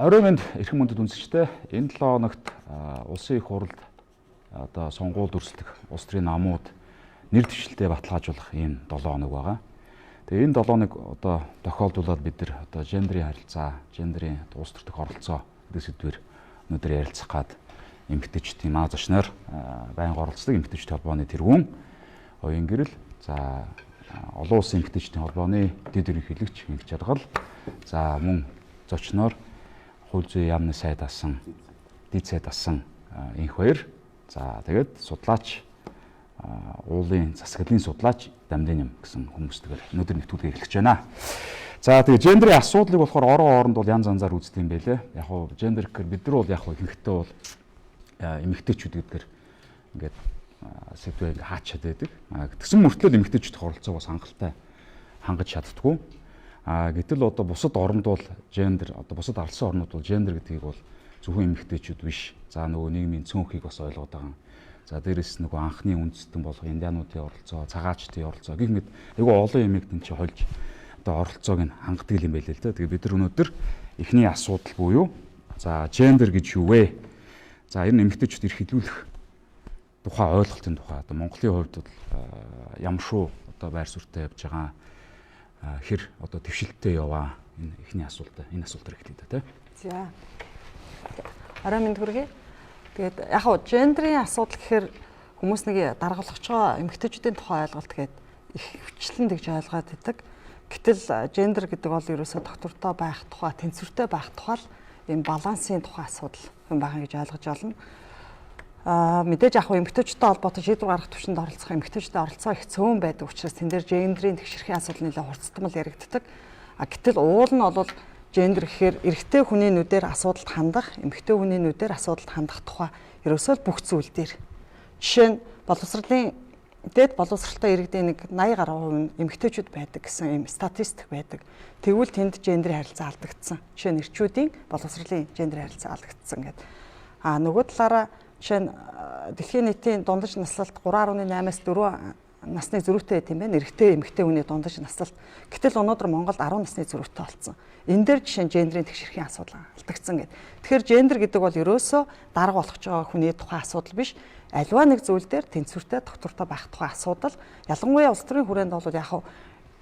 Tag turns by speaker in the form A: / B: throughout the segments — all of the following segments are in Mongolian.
A: Орой мэнд эрхэм мөндөд үнсэгчтэй энэ 7 хоногт улсын их хурлд одоо сонгуульд өрсөлдөх улс төрийн намууд нэр дэвшилтэд баталгаажуулах ийм 7 хоног байгаа. Тэгээ энэ 7 хоног одоо тохиолдуулаад бид нар одоо жендэрийн харилцаа, жендэрийн улс төр дэх оролцоо гэдэг сэдвээр өнөөдөр ярилцах гад эмэгтэйчдийн маа зочноор байнга оролцдог эмэгтэйчдийн холбооны тэргүүн Оюунгэрэл, за олон улсын эмэгтэйчдийн холбооны дэд ерөнхийлөгч Мэнх Жаргал, за мөн зочноор хууль зүйн яамны сайд асан, дэд сайд асан энх хоёр, за тэгээд судлаач уулын засаглалын судлаач Дамдын юм гэсэн хүмүүстэйгээр өнөөдөр нэвтрүүлгээ эхлэж байна. За тэгээд гендерийн асуудлыг болохоор орон хооронд бол янз янзаар үздэг юм байлээ. Яг хуу гендер гэхээр бид нар бол яг хуу ихэнхдээ бол эмэгтэйчүүд гэдгээр ингээд сэдвээ ингээ хаачаад байдаг. Тэгсэн мөртлөө эмэгтэйчүүд оролцоог бас хангалттай хангаж чаддгүй. Гэтэл одоо бусад орнд бол гендер, одоо бусад арлсан орнууд бол гендер гэдгийг бол зөвхөн эмэгтэйчүүд биш. За нөгөө нийгмийн цөөнхийг бас ойлгоод байгаа. За дээрэс нөгөө анхны үндэстэн болох индиануудын оролцоо, цагаачдын оролцоо гэх мэт айгүй олон юмыг тэн чи хольж одоо оролцоог нь хангадаг юм байл л да. Тэгээ бид нар өнөөдөр эхний асуудал буюу за гендер гэж юу вэ? За энэ эмэгтэйчүүд эрх хэлүүлэх тухай ойлголтын тухай одоо Монголын хувьд бол ямар шүү одоо байр суурьтай явж байгаа хэр одоо твшилттэй яваа энэ эхний асуултаа энэ асуултаар эхлэе да тий.
B: За. Арай мэнд хүргэе. Тэгээд яг хуу гендерийн асуудал гэхээр хүмүүс нэг даргалгаж байгаа эмэгтэйчүүдийн тухай ойлголт гээд их хвчлэн тэгж ойлгоод байдаг. Гэтэл гендер гэдэг бол ерөөсөө доктортой байх тухай, тэнцвэртэй байх тухай ийм балансын тухай асуудал юм байгаа гэж ойлгож байна. Мэдээж яг эмэгтэйчүүдтэй холбоотой шийдвэр гаргах төвшөнд оролцох эмэгтэйчүүдийн оролцоо их цөөн байдаг учраас тэн дээр гендерийн тэгшэрхийн асуудал нэлээд хурцтмал яригддаг. Гэтэл уул нь бол гендер гэхээр эрэгтэй хүний нүдээр асуудалд хандах, эмэгтэй хүний нүдээр асуудалд хандах тухай ерөөсөө бүх зүйл дээр. Жишээ нь боловсролын дээд боловсролтой иргэдийн нэг 80 гаруй хувь эмэгтэйчүүд байдаг гэсэн юм статистик байдаг. Тэгвэл тэнд гендерийн харилцаа алдагдсан. Жишээ нь эрчүүдийн боловсролын гендерийн харилцаа алдагдсан гэдэг. Нөгөө талаараа жишээ нь дэлхийн нийтийн дундаж наслалт 3.8-аас 4 насны зөрүүтэй тийм байна. Эрэгтэй эмэгтэй хүний дундаж наслалт. Гэтэл өнөөдөр Монголд 10 насны зөрүүтэй болсон. Энэ дээр жишээ нь гендерийн тэгшэрхийн асуудал алдагдсан гэдэг. Тэгэхээр гендер гэдэг бол ерөөсөө дарга болгож байгаа хүний тухай асуудал биш. Аливаа нэг зүйл дээр тэнцвэртэй доктортой байх тухай асуудал. Ялангуяа улс төрийн хүрээнд бол яг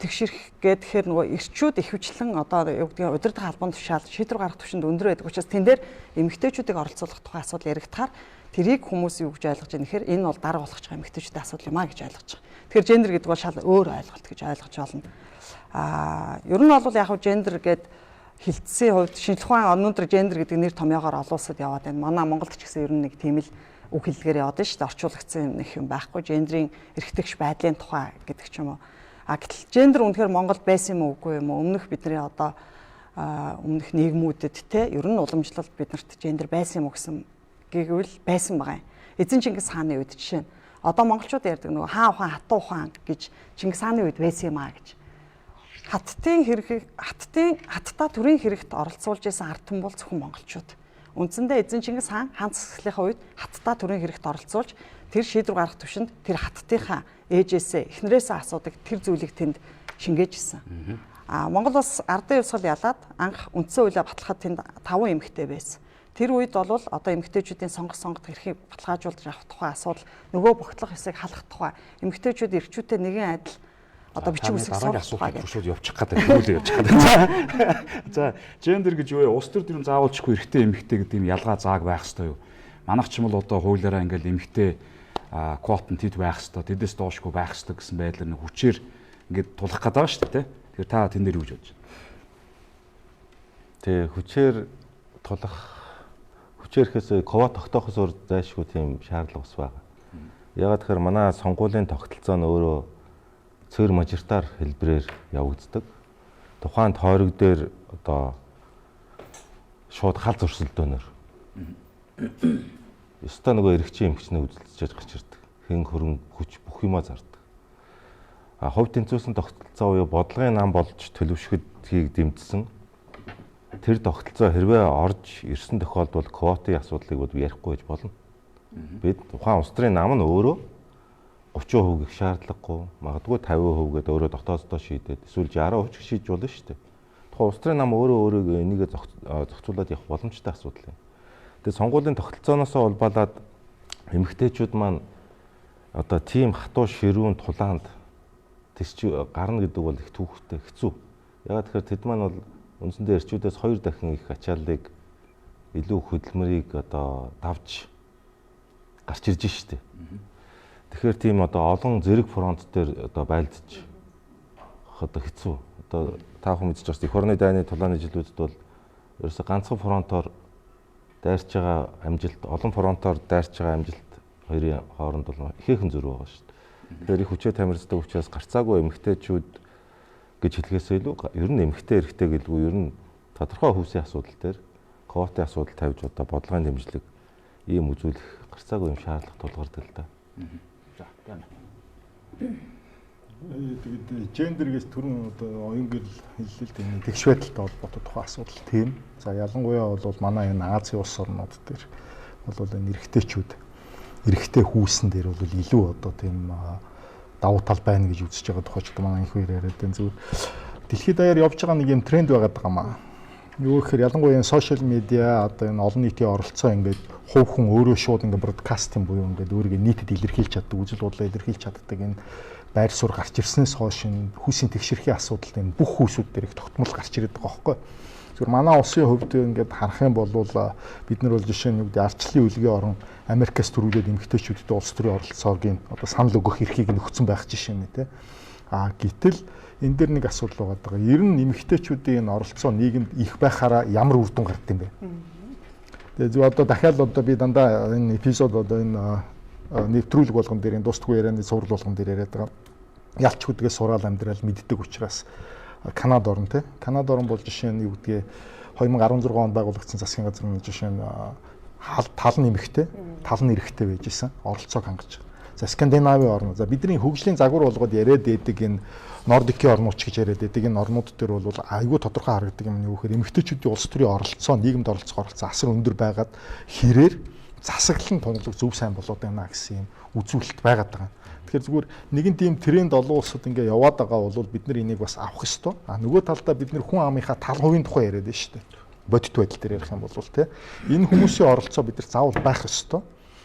B: тэгшэрх гэхээр нөгөө эрчүүд ихвчлэн одоо юу гэдгийг удирдах албан тушаал шийдвэр гаргах төвшөнд өндөр байдаг учраас тэн дээр эмэгтэйчүүдийг оролцуулах тухай асуудал яригдахаар тэрийг хүмүүс юу гэж ойлгож байна гэхээр энэ бол дарга болгож байгаа эмэгтэйчүүдийн асуудал юм а гэж ойлгож байгаа. Тэгэхээр гендер гэдэг бол шал өөр ойлголт гэж ойлгож байна. Ер нь бол яг гендер гэдэг хилцсэн хувьд шинжлэх ухааны өнөөдөр гендер гэдэг нэр томьёогоор олон улсад яваад байна. Манай Монголд ч гэсэн ер нь нэг тийм л үг хэллэгээр яваад байна шүү дээ. Орчуулагдсан юм байхгүй. Гендерийн эрхтэгч байдлын тухай гэдэг ч юм уу. Гэтэл гендер үнэхээр Монголд байсан юм уугүй юм уу? Өмнөх бидний одоо өмнөх нийгмүүдэд те ер нь уламжлалт биднэрт гендер байсан юм уу гэсэн гэвэл байсан байгаа юм. Эзэн Чингис хааны үед жишээ нь одоо монголчууд ярьдаг нөгөө хаан ухаан хатуу ухаан гэж Чингис хааны үед байсан юм аа гэж. Хаттаа төрийн хэрэгт оролцуулж исэн ард түмэн бол зөвхөн монголчууд. Үндсэндээ эзэн Чингис хаан засаглалынхаа үед хаттаа төрийн хэрэгт оролцуулж тэр шийдвэр гаргах төвшөнд тэр хаттынхаа ээжээсээ эхнэрээсээ асуудаг тэр зүйлийг тэнд шингээж исэн. Монгол бас ардын ёсгол ялаад анх үндсэн хуулиа батлахад тэнд 5 эмэгтэй байсан. Тэр үед бол одоо эмэгтэйчүүдийн сонгох эрхийг баталгаажуулж авах тухай асуудал, нөгөө бүгдлах ёсыг халах тухай, эмэгтэйчүүд эрхчүүдтэй нэгэн адил одоо бичиг үсэг сурах тухай
A: шууд явчих гэдэг хөлөө явчих гэдэг. За, гендер гэж юу вэ? Улс төр дэрэм заавалчгүй эрэгтэй эмэгтэй гэдэг юм ялгаа зааг байх ёстой юу? Манайх ч юм бол одоо хуулиараа ингээл эмэгтэй квотын тэд байх ёстой, тэдээс доошгүй байх ёстой гэсэн байдлаар нэг хүчээр ингээд тулах гээд байгаа шүү дээ, тэ. Тэгэхээр та тэн дээр юу гэж бодож байна?
C: Тэ хүчээр тулах хүчээрхээс квот тогтоохоос өөр зайлшгүй тийм шаардлага ус байгаа. Ягаад гэхээр манай сонгуулийн тогтолцоо нь өөрөө цэгэр мажоритар хэлбэрээр явагддаг. Тухайн тойрог дээр одоо шууд хал зурсалдөөнөр. Ёстой нөгөө эрэгчийн эмэгчнээ үзэлцэж гарч ирдэг. Хэн хөрөн хүч бүх юмаа зардаг. Хувь тэнцвэрсэн тогтолцоо буюу бодлогын нам болж төлөвшөхөдгийг дэмжсэн. Тэр тогтолцоо хэрвээ орж ирсэн тохиолдолд квотын асуудлыг бол ярихгүй гэж болно. Бид тухайн улс төрийн нам нь өөрөө 30% гэх шаардлагагүй, магадгүй 50% гэдэг өөрөө дотооддоо шийдээд эсвэл 60% ч шийдэж болно шүү дээ. тухайн улс төрийн нам өөрөө энийгээ зохицуулаад явах боломжтой асуудал юм. Тэгээд сонгуулийн тогтолцооноос улбалаад эмэгтэйчүүд маань одоо тийм хатуу ширүүн тулаанд тийч гарна гэдэг бол их түүхтэй хэцүү. Ягаад тэгэхээр тэд маань бол үндсэндээ эрчүүдээс 2 дахин их ачааллыг илүү хөдөлмөрийг одоо давж гарч ирж штэ. Тэгэхээр тийм одоо олон зэрэг фронт дээр одоо байлдаж одоо хэцүү. Одоо та бүхэн мэдж байгаа эх орны дайны тулааны жилүүдэд бол ерөөсө ганцхан фронтоор дайрч байгаа амжилт, олон фронтоор дайрч байгаа амжилт хоёрын хооронд бол ихээхэн зөрүү байгаа шүү дээ. Тэгэхээр их хүчээ тамирчдаг учраас гарцаагүй эмэгтэйчүүд гэж хэлэхээс илүү ер нь эмэгтэй эрэгтэй гэлгүй ер нь тодорхой хөвсийн асуудал дээр квотын асуудал тавьж одоо бодлогын дэмжлэг ийм үзүүлэх гарцаагүй юм шаардлага тулгардаг л да.
A: За байна.
D: Тэгээд гендергээс түрүүн одоо оюунгэрэл хэллээ л дээ тэгш байдалтай холбоотой тухайн асуудал тийм. За ялангуяа бол манай энэ Азийн улс орнууд дээр бол энэ эрэгтэй хүүсэн дээр бол илүү одоо тийм давуу тал байна гэж үзэж байгаа тухайч одоо манай их үер яриад байна. Зүгээр дэлхийд даяар явж байгаа нэг юм тренд байгаад байгаа маа. Юу гэхээр ялангуяа энэ сошиал медиа одоо энэ олон нийтийн оролцоо ингээд хувь хүн өөрөө шууд ингээд бродкастинг буюу ингээд өөрийгөө нийтэд илэрхийлж чаддаг, үжил бодлоо илэрхийлж чаддаг энэ байр суурь гарч ирснээс хойш энэ хүүсийн тэгшэрхийн асуудал энэ бүх хүүсүүд дээр их тогтмол гарч ирээд байгаа байхгүй. Зүгээр манай улсын хувьд ингээд харах юм бол бид нар бол жишээ нь ардчлалын үлгийн орон Америкаас төрүүлээд эмэгтэйчүүдэд улс төрийн оролцоогийн одоо санал өгөх эрхийг нөхцөн байх жишээ нь тий. Гэтэл энэ дэр нэг асуудал байгаа. Ер нь эмэгтэйчүүдийн энэ оролцоо нийгэмд их байхаараа ямар үр дүн гардаг юм бэ? Тэгээ зөв одоо дахиад одоо би дандаа энэ эпизод одоо энэ нэвтрүүлэг болгон дээр энэ дуустдаггүй ярианы сурал болгон дээр яриад байгаа. Ялч хүдгээ сураал амьдрал мэддэг учраас Канада орн тий. Канада орн бол жишээ нь юу гэдгийг 2016 онд байгуулагдсан засгийн газрын жишээ нь тал нь эмэгтэй, тал нь эрэгтэй байж исэн оролцоог хангаж байгаа. За Скандинавын орн. За бидний хөгжлийн загвар болгоод яриад байдаг энэ Нордикийн орнууд ч гэж яриад байдаг энэ орнууд дээр бол айгүй тодорхой харагддаг юм нь юу гэхээр эмэгтэйчүүдийн улс төрийн оролцоо, нийгэмд оролцох оролцоо асар өндөр байгаад хэрээр засаглан тунгалаг зөв сайн болоод байна гэсэн юм үзүүлэлт байгаад байгаа. Тэгэхээр зүгээр нэгэн тийм тренд олон улсад ингээ яваад байгаа бол бид нар энийг бас авах ёстой. Нөгөө талдаа бид нар хүн амынхаа тал хувийн тухай яриад байна шүү дээ. Бодит байдал дээр ярих юм бол тий. Энэ хүмүүсийн оролцоо бид нар заавал байх ёстой.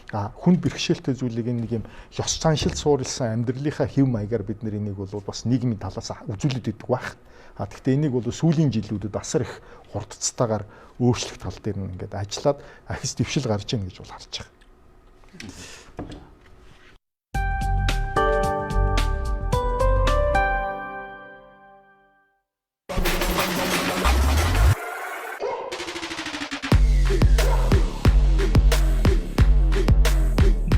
D: Хүнд бэрхшээлтэй зүйлийг нэг юм ёс заншил суурилсан амьдралынхаа хэв маягаар бид нар энийг бол бас нийгмийн талаас үзүүлээд идэг байх. Гэхдээ энийг бол сүүлийн жилүүдэд асар их хурдцтайгаар өөрчлөх тал дээр нь ингээд ажиллаад ахис дэвшил гарч ийн гэж бол харж байгаа.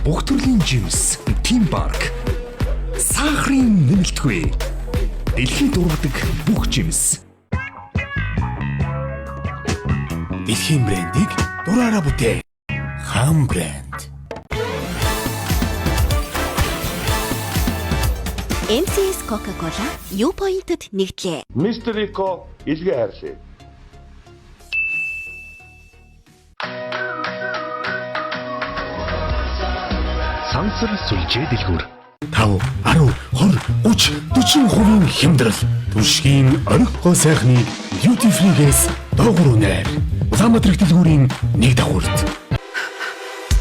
E: Бүх төрлийн жимс, тим парк, сахарын нэмэлтгүй. Дэлхийд дургадаг бүх жимс. Дэлхийн брендийг дураараа бүтээ. Хам брэнд.
F: MCS Coca-Cola U Point-д нэгтлээ.
G: Мистер Рико илгээ хайрлаа.
E: Сансар сүлжээ дэлгүүр 5, 10, 20, 30, 40% хямдрал. Түшгийн орхиго сайхны duty free-гээс доогуур үнээр. Улаанбаатар дэлгүүрийн нэг дагуурт.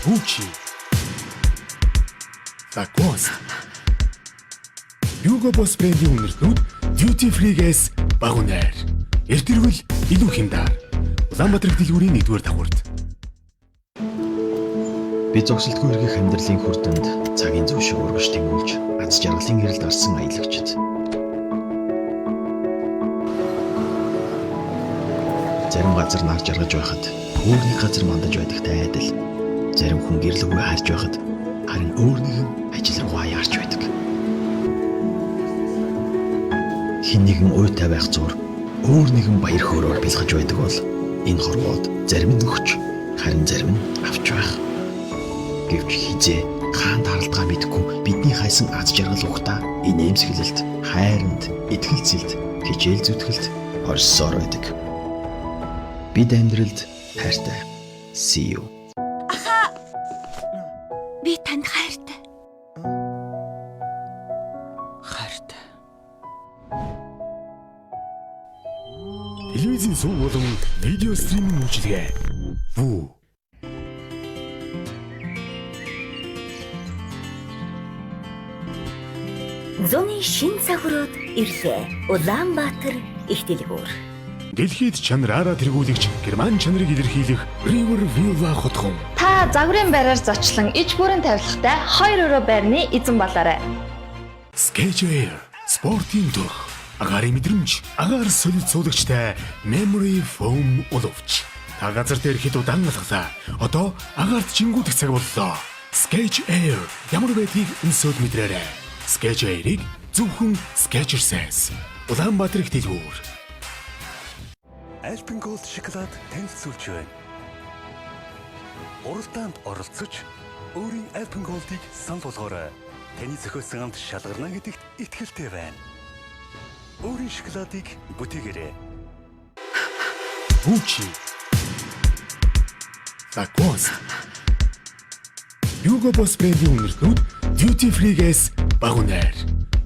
E: Бүчи. Такос. Юго бос брендийн үнэртнүүд duty free-гээс бага үнээр. Эрт ирвэл илүү хямдар. Улаанбаатар дэлгүүрийн 1-р дагуурт.
H: Би зогсолтгүй эргэх амьдралын хүрдэнд цагийн зөв шиг урагш тэмүүлж, аз жаргалын гэрэлд арсан аялагчид. Зарим газар нар жаргаж байхад өөрний газар мандаж байдагтай адил. Зарим хүн гэрлэггүй харж байхад харин өөр нэгэн ажил руугаа яарч байдаг. Хин нэгэн уйтай байх зур өөр нэгэн баяр хөөрөөр бэлгэж байдаг бол энэ хорвоод зарим нь өгч, харин зарим нь авч байх. Гэвч хизээ хаан даралдгаа мэдгүй бидний хайсан аз жаргал ухта инээмсэглэлт, хайранд, итгэлцэлд, хичээл зүтгэлд орсоор байдаг. Бид амьдралд хайртай. See you.
F: Аха. Би танд хайртай.
E: Хайртай. телевизийн суваг болон видео стриминг үйлчилгээ. Вүү.
F: Зуны шин цагрууд ирлээ. Улаанбаатар их дэлгүүр.
E: Дэлхийд чанараараа тэргүүлэгч Герман чанарыг илэрхийлэх River Villa хотхон.
I: Та загварын байраар зочлон иж бүрэн тавилгатай 2 евро байрны эзэн болоорой.
E: Sketch Air спортын дөх. Агаарын мэдрэмж, агаар солид суулагчтай memory foam уловч. Та газар дээр хэд удаан алгалаа. Одоо агаарт жингүүдэх цаг боллоо. Sketch Air ямар байдгийг өнсөд мэдрээрэй. Sketch Air-ийг зөвхөн Skechers-ээс. Улаанбаатар их дэлгүүр.
J: Alpen Gold шоколад танилцуулж байна. Уралдаанд оролцож, өөрийн Alpen Gold-ыг санал болгоорой. Таны зохиосон амт шалгарна гэдэгт итгэлтэй байна. Өөрийн шоколадыг бүтээгээрэй.
E: Gucci. Lacoste. Hugo Boss брендийн үнэртнүүд Duty Free-гээс багунаар.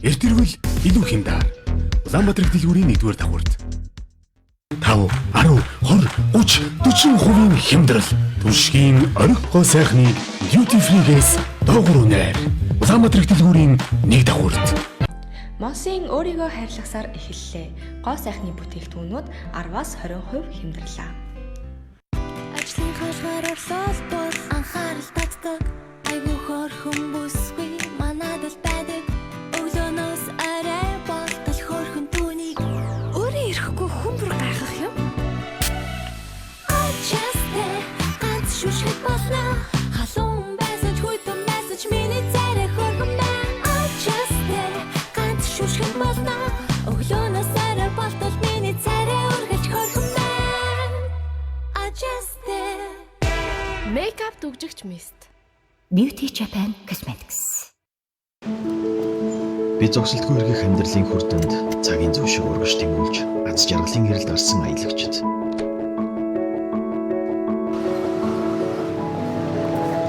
E: Эртэрвэл илүү хямдар. Улаанбаатар дэлгүүрийн 1-р давхурд. 5, 10, 20, 30, 40% хямдрал. Түшгийн орих гоо сайхны Duty Free-гээс доогуур үнээр. Улаанбаатар дэлгүүрийн 1 давхурд.
I: Мосын өөрийгөө хайрлахсаар эхэллээ. Гоо сайхны бүтээгдэхүүнүүд 10-аас 20% хямдрлаа.
K: Ажлын хашгаар орлол бол анхаарал татдаг. Айгуу хөөрхөн бүсгүй манад л байдаг. Өглөөнөөс арай болтол хөөрхөн түүнийг өөрөө ирэхгүй хүмбэр гайхах юм. Ачаастай ганц шүшгэж болно. Халуун байсан ч хүйтэн мессеж миний царай хөөрхөн байна. Ачаастай ганц шүшгэж болно. Өглөөнөөс арай болтол миний царай үргэлж хөөрхөн байна. Ачаастай
I: Makeup дүгжигч мист.
F: Beauty Japan Cosmetics.
H: Би зогсолтгүй эргэх амьдралын хүрдэнд цагийн зөв шиг урагш тэмүүлж аз жаргалын гэрэлд арсан аялагчид.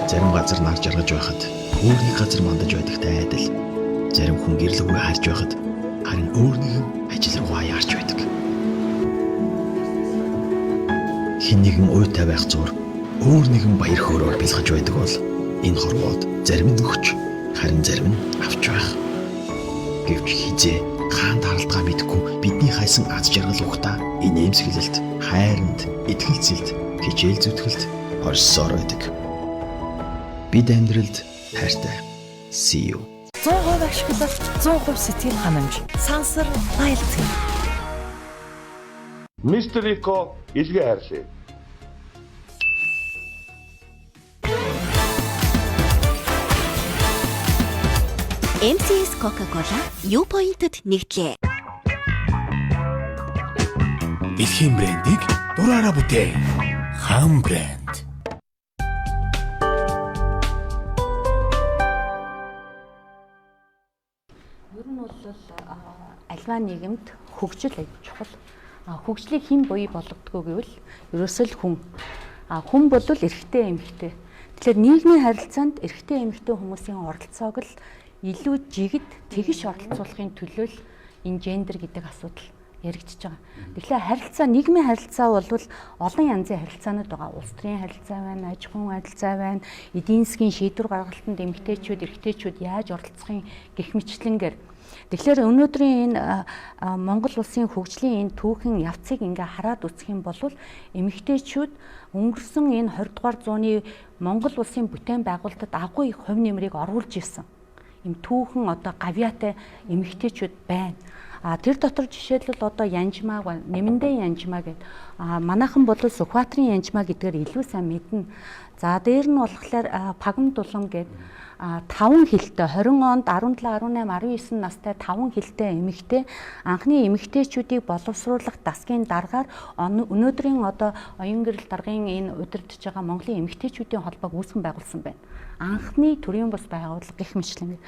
H: Зарим газар нар жаргаж байхад өөрийн газар мандаж байдагтай адил. Зарим хүн гэрлэггүй харж байхад харин өөр нэгэн ажил руугаа яарч байдаг. Хин нэгэн уйтай байх зур өөр нэгэн баяр хөөрөөр бэлгэж байдаг бол энэ хорвоод зарим нь өгч харин зарим нь авч байх. Гэвч хизээ хаан даралтгаа мэдгүй бидний хайсан аз жаргал ухта инээмсэглэлт, хайранд, итгэлцэлд, хичээл зүтгэлд орсоор байдаг. Бид амьдралд хайртай. See you.
L: 100% ашиглалт, 100% сэтгэл ханамж. Сансар баялцгий.
G: Мистер Ико илгээ хайрлаа.
F: MCS Coca-Cola U-point-д нэгдлээ.
E: Дэлхийн брендийг дураараа бүтээ. Хам брэнд.
M: Ер нь бол альва нийгэмд хөгжил аяг чухал. Хөгжлийг хэн буй болгодгоо гэвэл ерөөсөө л хүн. Хүн бол эрэгтэй эмэгтэй. Тэгэхээр нийгмийн харилцаанд эрэгтэй эмэгтэй хүмүүсийн оролцоог л илүү жигд тэгш оролцуулахын төлөө л энэ гендер гэдэг асуудал яригдчихэж байгаа. Тэгэхээр харилцаа, нийгмийн харилцаа бол олон янзын харилцаанууд байгаа. Улс төрийн харилцаа байна, аж ахуйн харилцаа байна, эдийн засгийн шийдвэр гаргалтанд эмэгтэйчүүд, эрэгтэйчүүд яаж оролцохын гэх мэтлэнгээр. Тэгэхээр өнөөдрийн энэ Монгол улсын хөгжлийн энэ түүхэн явцыг ингээ хараад үзэх юм бол эмэгтэйчүүд өнгөрсөн энэ 20 дугаар зууны Монгол улсын бүтээн байгуулалтад агуу их хувь нэмрийг оруулж ирсэн. Им түүхэн одоо гавьяатай эмэгтэйчүүд байна. Тэр дотор жишээлбэл одоо янжмаа, нэмэндээ янжмаа гэдэг. Манайхан бол Сүхбаатарын янжмаа гэдгээр илүү сайн мэднэ. За дээр нь болохоор пагам дулам гэдэг 5 хилтэй 20 онд 17, 18, 19 настай 5 хилтэй эмэгтэй анхны эмэгтэйчүүдийг боловсруулах дасгийн дараагаар өнөөдрийн одоо Оюунгэрэл даргын энэ удирдах байгаа Монголын эмэгтэйчүүдийн холбоог үүсгэн байгуулсан байна. Анхны төрийн бас байгууллага гэх мэтлэн.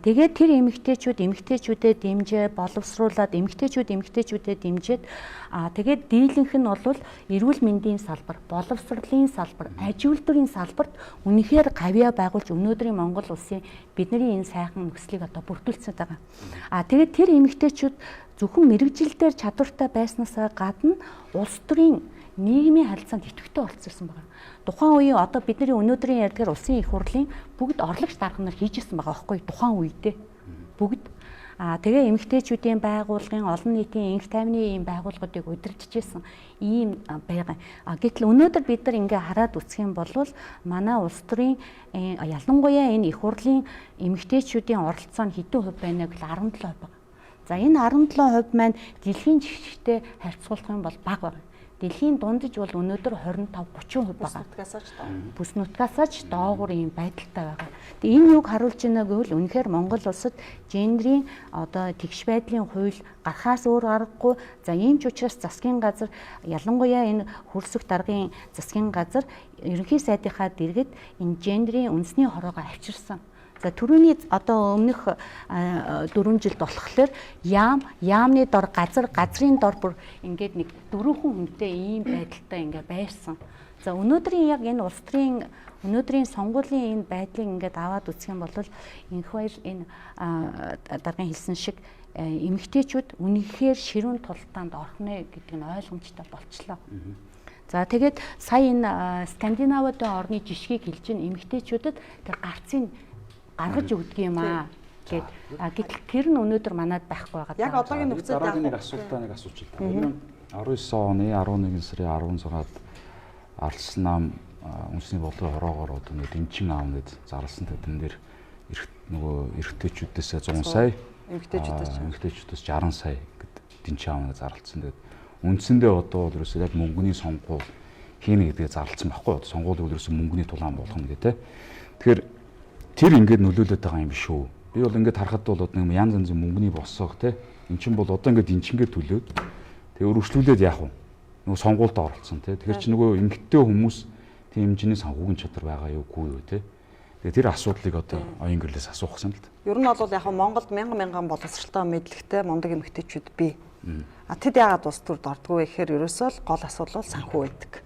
M: Тэгээд тэр эмэгтэйчүүдэд дэмжээ боловсруулад эмэгтэйчүүдэд дэмжээд тэгээд дийлэнх нь бол эрүүл мэндийн салбар, боловсролын салбар, ажилд үйлдвэрийн салбарт үнэхээр гавьяа байгуулж өнөөдрийн Монгол улсын бидний энэ сайхан нөхцөлийг одоо бүрдүүлсэн байгаа. Тэгээд тэр эмэгтэйчүүд зөвхөн мэрэгжилдээр чадвартай байснаасаа гадна улс төрийн нийгмийн харилцаанд идэвхтэй болцсон байгаа. Тухайн үеийн одоо бидний өнөөдрийн ярьдгаар улсын их хурлын бүгд орлогч дарга нар хийжсэн байгаа байхгүй тухайн үедээ бүгд. Тэгээ эмэгтэйчүүдийн байгууллагын олон нийтийн энх тайвны ийм байгууллагуудыг удирдахжсэн ийм байгаа. Гэтэл өнөөдөр бид нар ингээ хараад үзэх юм бол манай улс төрийн ялангуяа энэ их хурлын эмэгтэйчүүдийн оролцоо нь хэдэн хувь байна гэвэл 17% байна. За энэ 17% маань дэлхийн жишгтэй харьцуулах юм бол бага байна. Дэлхийн дундаж бол өнөөдөр 25-30% байгаа. Бүс нутгаасаа ч доогуур ийм байдалтай байгаа. Тэгээ энэ юг харуулж байна гэвэл үнэхээр Монгол улсад жендэрийн одоо тэгш байдлын хууль гарахаас өөр аргагүй. За ийм ч учраас засгийн газар ялангуяа энэ хөрсөх даргын засгийн газар ерөнхий сайдынхаа дэргэд энэ жендэрийн үндэсний хороогоо авчирсан. За түрүүний одоо өмнөх 4 жилд болохоор яамны дор газрын дор бүр ингээд нэг 4 хүнтэй ийм байдалтай ингээд байрсан. За өнөөдрийн яг энэ улс төрийн өнөөдрийн сонгуулийн энэ байдлыг ингээд аваад үзэх юм бол энэ хоёр энэ даргын хэлсэн шиг эмэгтэйчүүд үнэхээр ширүүн тултаанд орох нэ гэдэг нь ойлгомжтой болчлоо. За тэгээд сая энэ Скандинавын орны жишгийг хэлж ин эмэгтэйчүүдэд тэр гарцын гаргаж өгдөг юм аа гэд. Гэтэл тэр нь өнөөдөр манад байхгүй байгаа. Яг
B: одоогийн нөхцөлд
A: нэг асуултаа нэг асууж байна. 19 оны 11 сарын 16-нд арлсан нам үндэсний бодлогын хороогоор одоо нэг дэмчин аав нэд зарласан тань дээр нөгөө эрэгтэйчүүдээс 100 сая эмэгтэйчүүдээс 60 сая гэд дэмчин аав нэд зарлсан. Тэгээд үндсэндээ одоо бол ерөөсөө яг мөнгөний сонгуул хийнэ гэдгээ зарлсан байхгүй. Сонгуулийг ерөөсөө мөнгөний тулаан болгоно гэдэг. Тэгэхээр тэр ингээд нөлөөлөд байгаа юм биш үү? Би бол ингээд харахад бол нэг янз янзын мөнгөний босоог те. Эн чинь бол одоо ингээд энчингээ төлөөд тэгээ өргөжлүүлээд яах вэ? Нөгөө сонгуульд оролцсон те. Тэгэхээр чи нөгөө эмгэгтэй хүмүүс тийм хэмжээний санхүүгийн чадвар байгаа юу үгүй юу те. Тэгээ тэр асуудлыг одоо Оюунгэрэлээс асуух гэсэн л да.
B: Ер нь бол яг Монголд мянган боловсралтай мэдлэгтэй мундаг эмгэгтэйчүүд бий. Тэд яагаад улс төрд ордгоо гэхээр ерөөсөө л гол асуудал бол санхүү байдаг.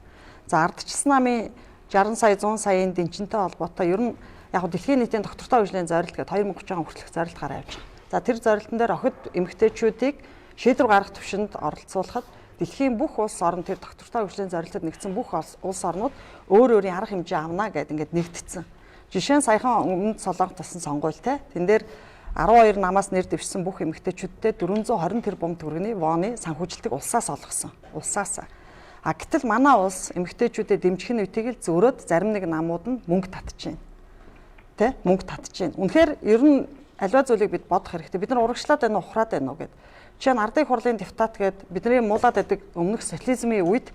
B: За ардчилсан намын 60 сая 100 саяын дэнчинтэй холбоотой ер нь яг дэлхийн нийтийн доктортой хөгжлийн зорилт гэдэг 2030 он хүртэлх зорилт гараа явж байгаа. За тэр зорилтон дээр охид эмэгтэйчүүдийг шийдвэр гаргах төвшөнд оролцуулахад дэлхийн бүх улс орн тэр доктортой хөгжлийн зорилтод нэгдсэн бүх улс орнууд өөр өөрийн арга хэмжээ авна гэдээ ингээд нэгдсэн. Жишээ нь саяхан өмнөд Солонгот тасан сонгуул те. Тэн дээр 12 намаас нэр дэвшсэн бүх эмэгтэйчүүдтэй 420 тэрбум төгрөгийн вооны санхүүжилтийг улсаас олгосон. Улсаас. Гэтэл манай улс эмэгтэйчүүдэд дэмжих нь үтэйг л зөөрөөд зарим нэг намууд нь мөнгө татчихээн. Тэ мөнгө татчихээн. Үнэхээр ер нь аливаа зүйлийг бид бодох хэрэгтэй. Бид нар урагшлаад байна уу, ухраад байна уу гэд. Жишээ нь ардын хурлын депутат гээд бидний муулаад байдаг өмнөх социализмын үед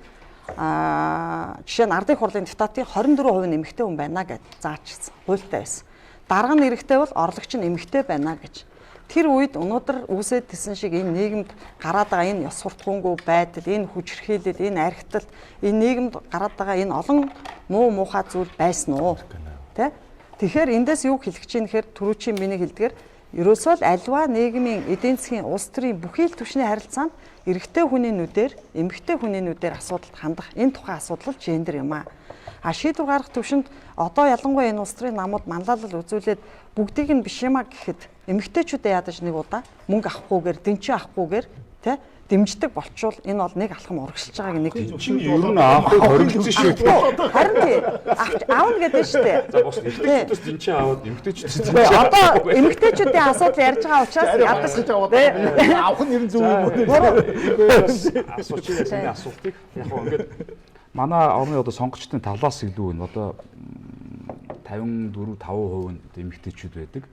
B: жишээ нь ардын хурлын депутатын 24% нь эмэгтэй хүн байна гэд заачсан. Хуультай байсан. Дарга нь эрэгтэй бол орлогч нь эмэгтэй байна гэж. Тэр үед өнөөдөр үүсээд тэсэн шиг энэ нийгэмд гараад байгаа энэ ёс суртахуунгүй байдал, энэ хүчирхийлэл, энэ архитал, энэ нийгэмд гараад байгаа энэ олон муухай зүйл байсан уу? Тэ? Тэгэхээр эндээс юу хэлэх чинь гэхээр түрүүчийн миний хэлдгээр ерөөсөө л альва нийгмийн эдийн засгийн улс төрийн бүхий л түвшний харилцаанд эрэгтэй хүний нүдээр, эмэгтэй хүний нүдээр асуудалд хандах энэ тухайн асуудал жендер юм аа. Шийдвэр гаргах төвшөнд одоо ялангуяа энэ улс төрийн намууд манлайлал үзүүлээд бүгдийг нь биш юмаа гэхэд эмэгтэйчүүдээ ядаж нэг удаа мөнгө авахгүйгээр, дэнчин авахгүйгээр тэ дэмждэг болчвол энэ бол нэг алхам урагшилж байгааг нэг
A: чинь ер нь авахыг хоригдсон шүү дээ.
B: Харин тийм аавна гэдэг шүү дээ.
A: За бос эмэгтэйчүүдээс дэнчин аваад эмэгтэйчүүдээс
B: одоо эмэгтэйчүүдийн асуудал ярьж байгаа учраас ядаж
D: авах нь ер нь зөв юм уу?
A: Асуултыг яг гоо ингээд манай орны одоо сонгогчдын талаас илүү энэ одоо 54-5% нь эмэгтэйчүүд байдаг.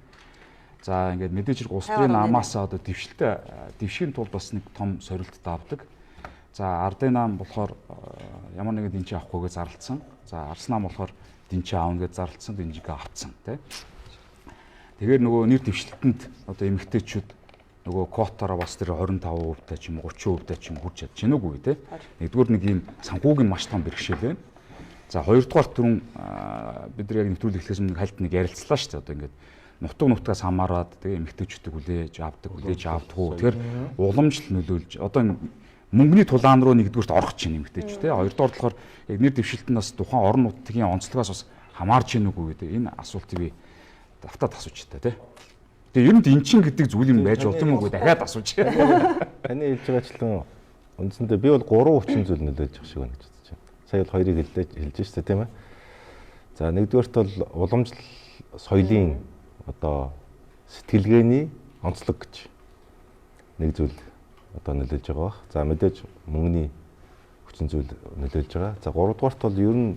A: За ингээд мэдээж хэрэг улс төрийн намаас одоо дэвшихийн тулд бас нэг том сорилтд авдаг. За ардын нам болохоор ямар нэгэн дэнчин авахгүйгээ зарлцсан. За арс нам болохоор дэнчин аавна гэж зарлцсан, дэнжигээ авцсан тий. Тэгэхээр нөгөө нэр дэвшлэлтэнд одоо эмэгтэйчүүд нөгөө квотаараа бас тэр 25% та ч юм уу 30% та ч юм хурж чадж гэнэ үгүй тий. Нэгдүгээр нэг ийм санхүүгийн маш том бэрхшээл байна. За хоёрдугаар түрүүн бид нар яг нэвтрүүлэг эхлэхээс өмнө хальт нэг ярилцлаа шүү дээ. Одоо ингээд нутгаас хамаарад тэгээ эмэгтэйчүүдийг хүлээж авдаггүй. Тэгэхээр уламжлал нөлөөлж одоо мөнгөний тулаан руу нэгдүгürt орох чинь эмэгтэйч тий. Хоёрдугаар болохоор яг нэр дэвшилтэнд бас тухайн орон нутгийн онцлогоос бас хамаарч ийн үгүй гэдэг энэ асуултыг би давтаад асууж та тий. Тэгээ ер нь эн чин гэдэг зүйл юм байж болт юм уу дахиад асууж.
C: Таны хэлж байгаачлан үндсэндээ би бол 3 хүчин зүйл нөлөөлж байгаа шиг байна гэж бодож байна. Сая бол хоёрыг хэлж штэ тийм ээ. За нэгдүгээрт бол уламжлал соёлын одоо сэтгэлгээний онцлог гэж нэг зүйл одоо нөлөөлж байгаа бах. За мэдээж мөнгөний хүчин зүйл нөлөөлж байгаа. За гуравдугаарт бол ер нь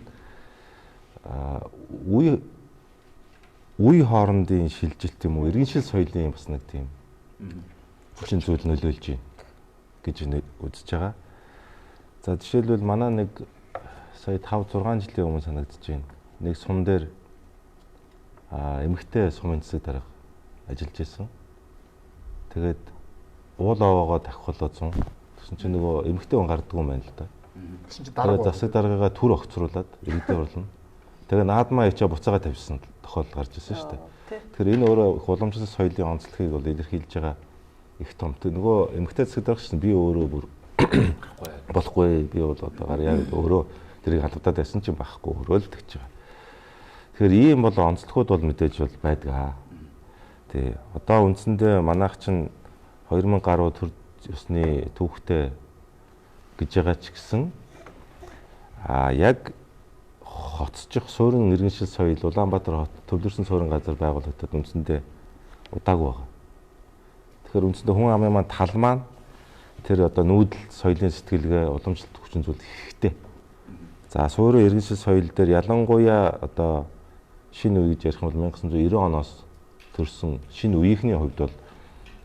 C: үе хоорондын шилжилт юм уу, иргэншил соёлын бас нэг тийм хүчин зүйл нөлөөлж байна гэж үзэж байгаа. За жишээлбэл манай нэг сая 5-6 жилийн өмнө санагдаж байна. Нэг сум дээр эмэгтэй сумын засаг дарга ажиллаж байсан. Тэгээд уул овоогоо давхилаад сум. Тэгсэн чинь нөгөө эмэгтэй хүн гарддаг юм байна л да.
D: Тэгсэн чинь дарга
C: засаг даргаагаа түр огцруулад иргэдээ орлоо. Тэгээ наадмаа ичээ буцаага тавьсан тохиолдол гарч ирсэн шүү дээ. Тэгэхээр энэ өөрөө их уламжлал соёлын онцлогийг бол илэрхийлж байгаа их том. Нөгөө эмэгтэй засаг дарга чинь би өөрөө бүр болохгүй. Би бол одоо гарьяа өөрөө тэрийг халдаад байсан чинь байхгүй өрөөлдөж байгаа. Тэгэхээр ийм бол онцлогуд бол мэдээж бол байдаг. Тий. Одоо үндсэндээ манайх чинь 2000 гаруй төр ёсны түүхтэй гэж байгаа ч гэсэн яг хоцчих суурин иргэншил соёл Улаанбаатар хот төвлөрсөн суурин газар байгуулагдаад үндсэндээ удаагүй байгаа. Тэгэхээр үндсэндээ хүн амын маань тал маань тэр одоо нүүдэл соёлын сэтгэлгээ уламжлалт хүчин зүйл ихтэй. За суурин иргэншил соёл дээр ялангуяа одоо шинэ үе гэж ярих бол 1990 оноос төрсэн шинэ үеийнхний хувьд бол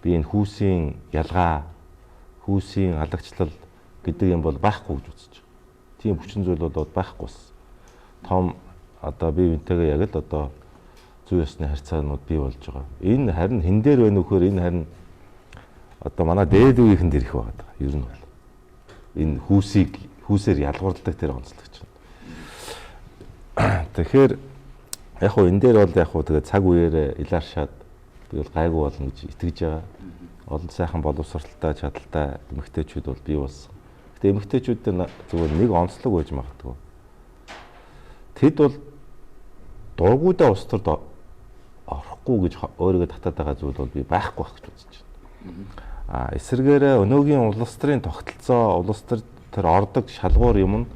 C: би энэ хүүсийн ялгаа, хүүсийн халагчлал гэдэг юм бол байхгүй гэж үзэж байгаа. Тийм хүчин зүйл бол байхгүй. Том одоо бие биентэйгээ яг л одоо зүй ёсны харьцаанууд бий болж байгаа. Энэ харин хэн дээр байна вөхөр энэ харин одоо манай дээд үеийнхэн дэрх байгаа. Ер нь бол энэ хүүсээр ялгуурладаг тэр онцлогч. Тэгэхээр яг хөө энэ дээр бол яг хөө тэгээ цаг үеэрээ иларшаад би бол гайгүй болно гэж итгэж байгаа. Олон сайхан боловсралтай, чадaltaй эмэгтэйчүүд бол бий болсон. Гэтэ эмэгтэйчүүд дээр зүгээр нэг онцлог байж магадгүй. Тэд бол дургүйдээ ус төрд орохгүй гэж өөрийгөө татаад байгаа зүйл бол би байхгүй байх гэж үзэж байна. Эсвэргээрээ өнөөгийн улс төрийн тогтолцоо, улс төр тэр ордог шалгуур юм нь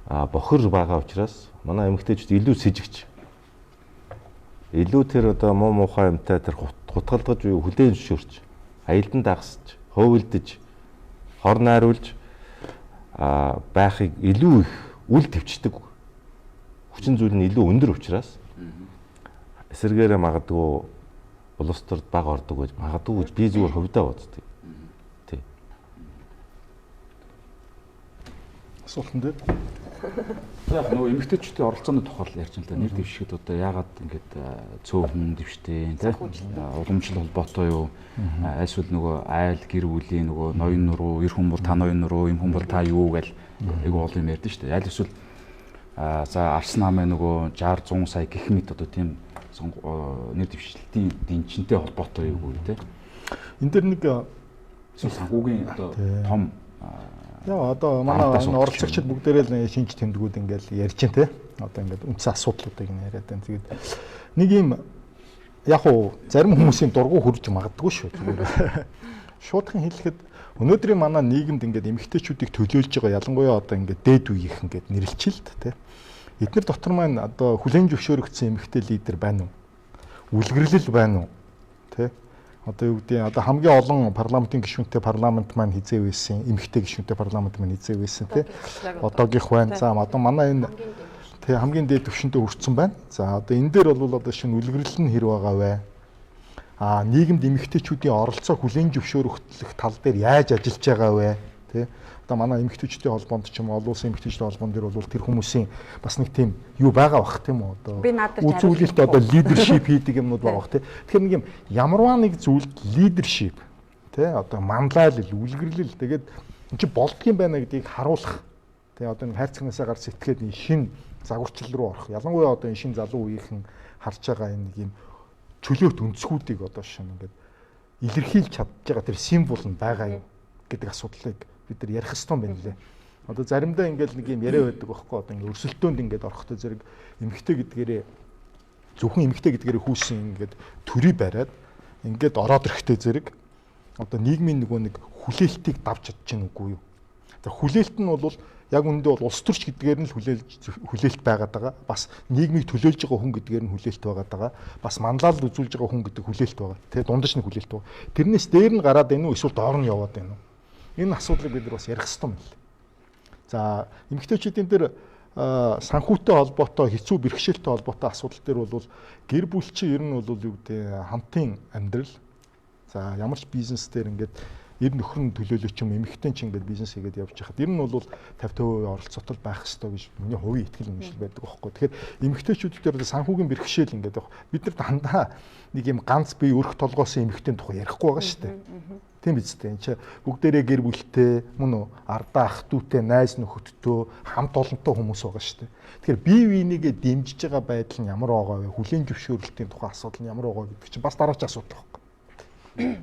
C: бохир байгаа учраас манай эмэгтэйчүүд илүү сэжигч. Илүү тэр одоо муу муухай юмтай тэр хутгалдаж буюу хүлээн зөвшөөрч, аялдан дагсаж, хөвөлдөж, хор найруулж байхыг илүү их үл твчдэг. Хүчин зүйл нь илүү өндөр учраас эсэргээрээ магадгүй улс төрд бага ордог гэж магадгүй гэж би зүгээр хөвдөө боддог. Тий.
D: Асуултан дээр
A: яг нөгөө эмэгтэйчүүдийн оролцооны тухай ярьж байна л да. Нэр дэвшихэд одоо яагаад ингэж цөөхөн дэвштэй тий уламжлал холбоотой юу? Альсвал нөгөө айл гэр бүлийн нөгөө ноён нуруу, эр хүн бол та ноён нуруу, эм хүн бол та юу гэл айгу олон юм ярьдэн шүү дээ. Аль эсвэл за Арс намын нөгөө 60 100 сая гэх мэт одоо тийм нэр дэвшилтийн дэнчинтэй холбоотой юу тий.
D: Энд дэр нэг
A: санхүүгийн одоо том
D: яа одоо манай оролцогчид бүгдээрээ л шинж тэмдгүүд ингээл ярьж байна те. Одоо ингээд үндсэн асуудлуудыг яриад байна. Тэгээд нэг юм яг уу зарим хүмүүсийн дургу хурж магадгүй шүү. Шуудхан хэлэхэд өнөөдрийн манай нийгэмд ингээд эмэгтэйчүүдийг төлөөлж байгаа ялангуяа одоо ингээд дээд үеийнх ингээд нэрлэлчилт те. Эдгээр дотор маань одоо хүлээн зөвшөөрөгдсөн эмэгтэй лидер байна уу? Үлгэрлэл байна уу? Тэ? Одоо юу гэдэг одоо хамгийн олон парламентын гишүүнтэй парламент маань хизээ байсан, эмэгтэй гишүүнтэй парламент маань хизээ байсан тий. Одоогийнх байна. За одоо манай энэ тий хамгийн дээд түвшиндээ хүрсэн байна. За одоо энэ дээр бол одоо шинэ үлгэрлэл нь хэр байгаа вэ? Нийгэмд эмэгтэйчүүдийн оролцоо хүлээн зөвшөөрөх тал дээр яаж ажиллаж байгаа вэ? Тий. Одоо манай эмэгтэйчүүдийн холбоонд ч юм уу олон улсын эмэгтэйчүүдийн холбоон дээр бол тэр хүмүүсийн бас нэг тийм юу байгаа бах тийм үү одоо үзүүлэлт одоо лидершип хийдэг юмнууд байгаа бах тийм. Тэгэхээр нэг юм ямарваа нэг зүйлд лидершип тий одоо манлайлал үлгэрлэл тэгээд эн чи болдгийм байна гэдгийг харуулах тий одоо нэг хайрцагнасаа гар сэтгээд энэ шин загварчил руу орох ялангуяа одоо энэ шин залуу үеийнхэн харж байгаа энэ нэг юм чөлөөт өнцгүүдийг одоо шинэ ингээд илэрхийлж чадж байгаа тэр символ нь байгаа юм гэдэг асуудлыг бид нар ярих ёстой юм байна лээ. Одоо заримдаа ингээл нэг юм яриа байдаг байхгүй одоо ингээ өрсөлдөөнд ингээд орохдоо зэрэг эмэгтэй гэдгээрээ зөвхөн эмэгтэй гэдгээрээ хүүсэн ингээд төрий бариад ингээд ороод ирэхтэй зэрэг одоо нийгмийн нөгөө нэг хүлээлтийг давж чадж гин үгүй юу. За хүлээлт нь бол яг үүндээ бол улс төрч гэдгээр нь л хүлээлт байгаад байгаа. Бас нийгмийг төлөөлж байгаа хүн гэдгээр нь хүлээлт байгаад байгаа. Бас манлайлал үзүүлж байгаа хүн гэдэг хүлээлт байгаа. Тэгээ дундаж нь хүлээлт байгаа. Тэрнээс дээр нь гараад байна уу эсвэл доор нь яваад байна уу? Энэ асуудлыг бид нар бас ярих ёстой юм байна. За эмэгтэйчүүдийн дээр санхүүтэй холбоотой хэцүү бэрхшээлтэй холбоотой асуудал дээр бол гэр бүл чинь ер нь бол юу гэдэг хамтын амьдрал. За ямар ч бизнес дээр ингээд ер нөхөр нь төлөөлөж юм эмэгтэй ч ингээд бизнес хийгээд явж байхад ер нь бол 50% оролцоотой байх хэрэгтэй гэж миний хувийн итгэл үнэмшил байдаг байхгүй. Тэгэхээр эмэгтэйчүүд дээр санхүүгийн бэрхшээл ингээд байх. Бид нар дандаа нэг юм ганц бие өрх толгоосон эмэгтэй тухай ярихгүй байгаа шүү дээ. Тийм биз дээ. Энд чи бүгдээрээ гэр бүлтэй, мөн үү, ардаа ах дүүтэй, найз нөхөдтэй, хамт олонтой хүмүүс байгаа шүү дээ. Тэгэхээр бие биенийгээ дэмжиж байгаа байдал нь ямар байгаа вэ? Хүлийн зөвшөөрлөлтийн тухай асуудал нь ямар байгаа гэдэг чинь бас дараач асуудал байхгүй.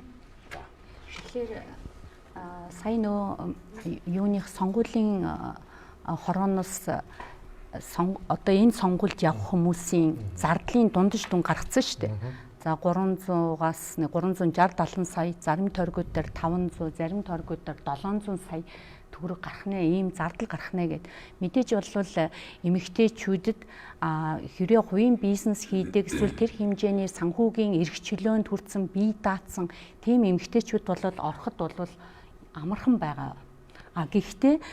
M: Тэгэхээр сая нөө юуных сонгуулийн хорооноос одоо энэ сонгуульд явах хүмүүсийн зардлын дундаж дүн гаргацсан шүү дээ. За 300-аас 360-70 сая, зарим тойргууд дээр 500, зарим тойргууд дээр 700 сая төгрөг гарах нэ, ийм зардал гарах нэ гэд. Мэдээж болвол эмэгтэйчүүдэд хэрэг хувийн бизнес хийдэг эсвэл тэр хэмжээний санхүүгийн эрх чөлөөнд хүрсэн бие даатсан тийм эмэгтэйчүүд болоод ороход бол амархан байгаа. Гэхдээ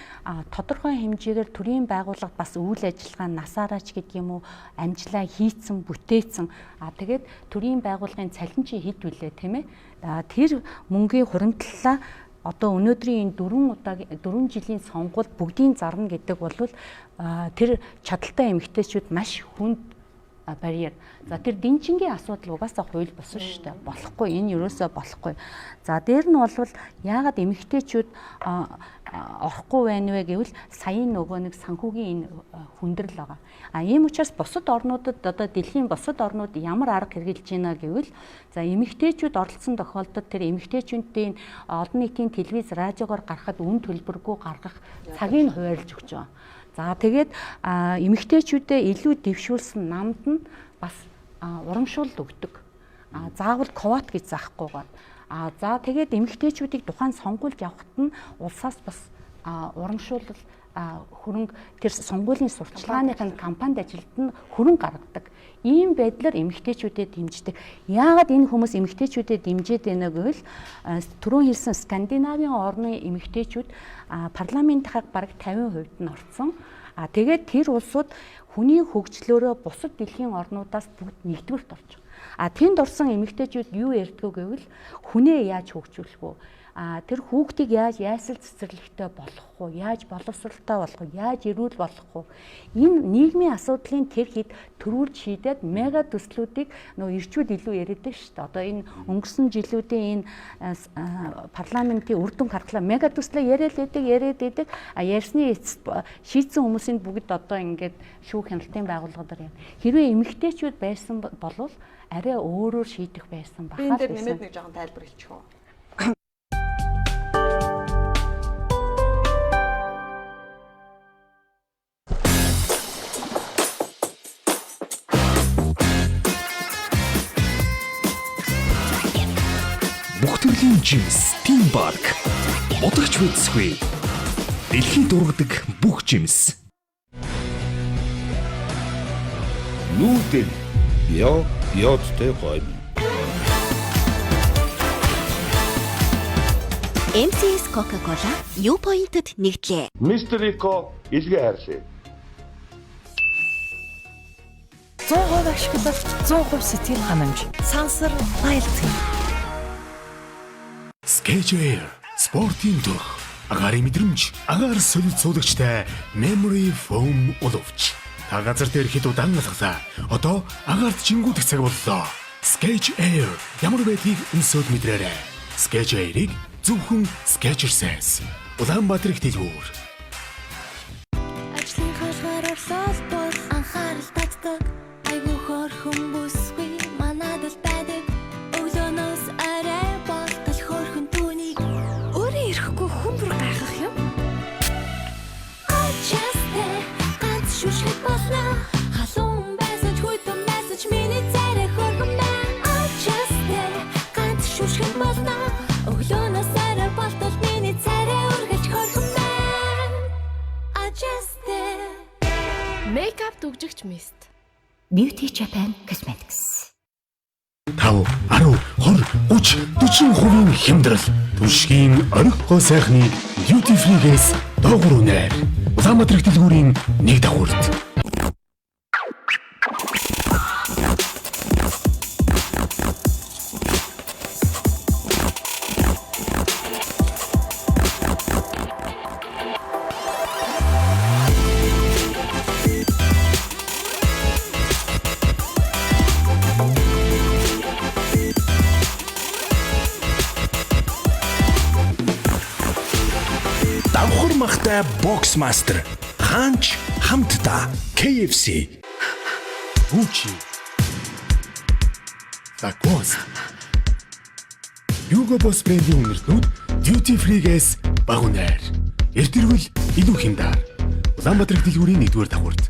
M: тодорхой хэмжээгээр төрийн байгууллага бас үйл ажиллагаа насаараач гэдэг юм уу амжилаа хийцэн бүтээцэн тэгээд төрийн байгууллагын цалин чи хэд вүлээ тийм ээ тэр мөнгөний хуримтлалаа одоо өнөөдрийн энэ 4 жилийн сонгуульд бүгдийн зарна гэдэг бол тэр чадaltaй эмэгтэйчүүд маш хүнд барьер. За тэр дэнчингийн асуудал угаасаа хууль болсон шүү дээ. Болохгүй энэ ерөөсөө болохгүй. За дээр нь бол яагаад эмэгтэйчүүд орохгүй байна вэ гэвэл саяын нөгөө нэг санхүүгийн энэ хүндрэл байгаа. Ийм учраас бусад орнуудад одоо дэлхийн бусад орнууд ямар арга хэрэгжилж байна гэвэл за эмэгтэйчүүд оролцсон тохиолдолд тэр эмэгтэйчүүдийн олон нийтийн телевиз, радиогоор гаргахад үн төлбөргүй гаргах цагийг хуваарлж өгч байгаа. За тэгээд эмэгтэйчүүдэд илүү дэвшүүлсэн намд нь бас урамшуулд өгдөг. Заавал квот гэж заахгүйгээр. За тэгээд эмэгтэйчүүдийг тухайн сонгуульд явахад нь улсаас бас урамшуулал хөрөнгө тэр сонгуулийн сурчлагын кампанид ажилтнад хөрөнгө гаргадаг. Ийм байдлаар эмэгтэйчүүдэд дэмждэг. Яагаад энэ хүмүүс эмэгтэйчүүдэд дэмжиж байна гэвэл түрүүн хэлсэн Скандинавийн орны эмэгтэйчүүд парламентынхаа бараг 50% нь орсон. Тэгээд тэр улсууд хүний хөгжлөөрөө бусад дэлхийн орнуудаас бүгд нэгдүгüрт орж байгаа. Тэнд орсон эмэгтэйчүүд юу ярьдгүү гэвэл хүнээ яаж хөгжүүлэх вэ? Тэр хүүхдийг яаж яйсал цэцэрлэгтэй болгох вэ? Яаж боловсралтай болгох вэ? Яаж эрүүл болгох вэ? Энэ нийгмийн асуудлын тэр хэд төрүүлж шийдээд мега төслүүдийг нөгөө ирчүүд илүү яриадаг шүү дээ. Одоо энэ өнгөрсөн жилүүдийн энэ парламентын үр дүн харахлаа мега төслөө яриад байдаг. Ярьсны эцэст шийдсэн хүмүүсийн бүгд одоо ингээд шүүх хяналтын байгууллагуудаар явна. Хэрвээ эмэгтэйчүүд байсан бол арай өөрөөр шийдэх байсан бахаа.
B: Би энэ дээр нэмээд нэг жоохон тайлбар хэлчих үү?
E: Бүх төрлийн жимс, тим парк. Бодогч мэдсгүй. Дэлхийд дургадаг бүх жимс.
G: Нүүдэл Яодтай гоё.
F: MCS Coca-Cola U-point-д нэгдлээ.
G: Мистер Рико илгээ хайрлаа.
L: 100% ашиглалт, 100% сэтгэл ханамж. Сансар айлтгий.
E: Sketch-Air спортын төх агарын мэдрэмж агаар солид суулагчтай memory foam уловч. Та газар дээр хэд удаан алхлаа. Одоо агаарт жингүүдэх цаг боллоо. Sketch-Air ямар байдгийг өмсөд мэдрээрэй. Sketch-Air-ийг зөвхөн Skechers-ээс Улаанбаатар их дэлгүүр.
K: Ажлын хашгаар орсолбол анхаарал татдаг. Айгуу хор хүмүүсгүй манад л байдаг. Өглөөнөөс арай болтол хөөрхөн түүнийг өөрөө ирэхгүй хүмбэр гайхах юм.
I: хөгжигч мист.
F: Beauty Japan Cosmetics.
E: 5, 10, 20, 30, 40% хямдрал. Түшгийн орхихгүй сайхны duty free-гээс доогуур үнээр. Улаанбаатар дэлгүүрийн 1 дагуурт.
J: Махтай боксмастер ханч хамтдаа KFC Gucci Такос Юго бос брендийн үнэртнүүд duty free-гээс бага үнээр. Эртэрвэл илүү хямдар. Улаанбаатар дэлгүүрийн 1-р дагуурт.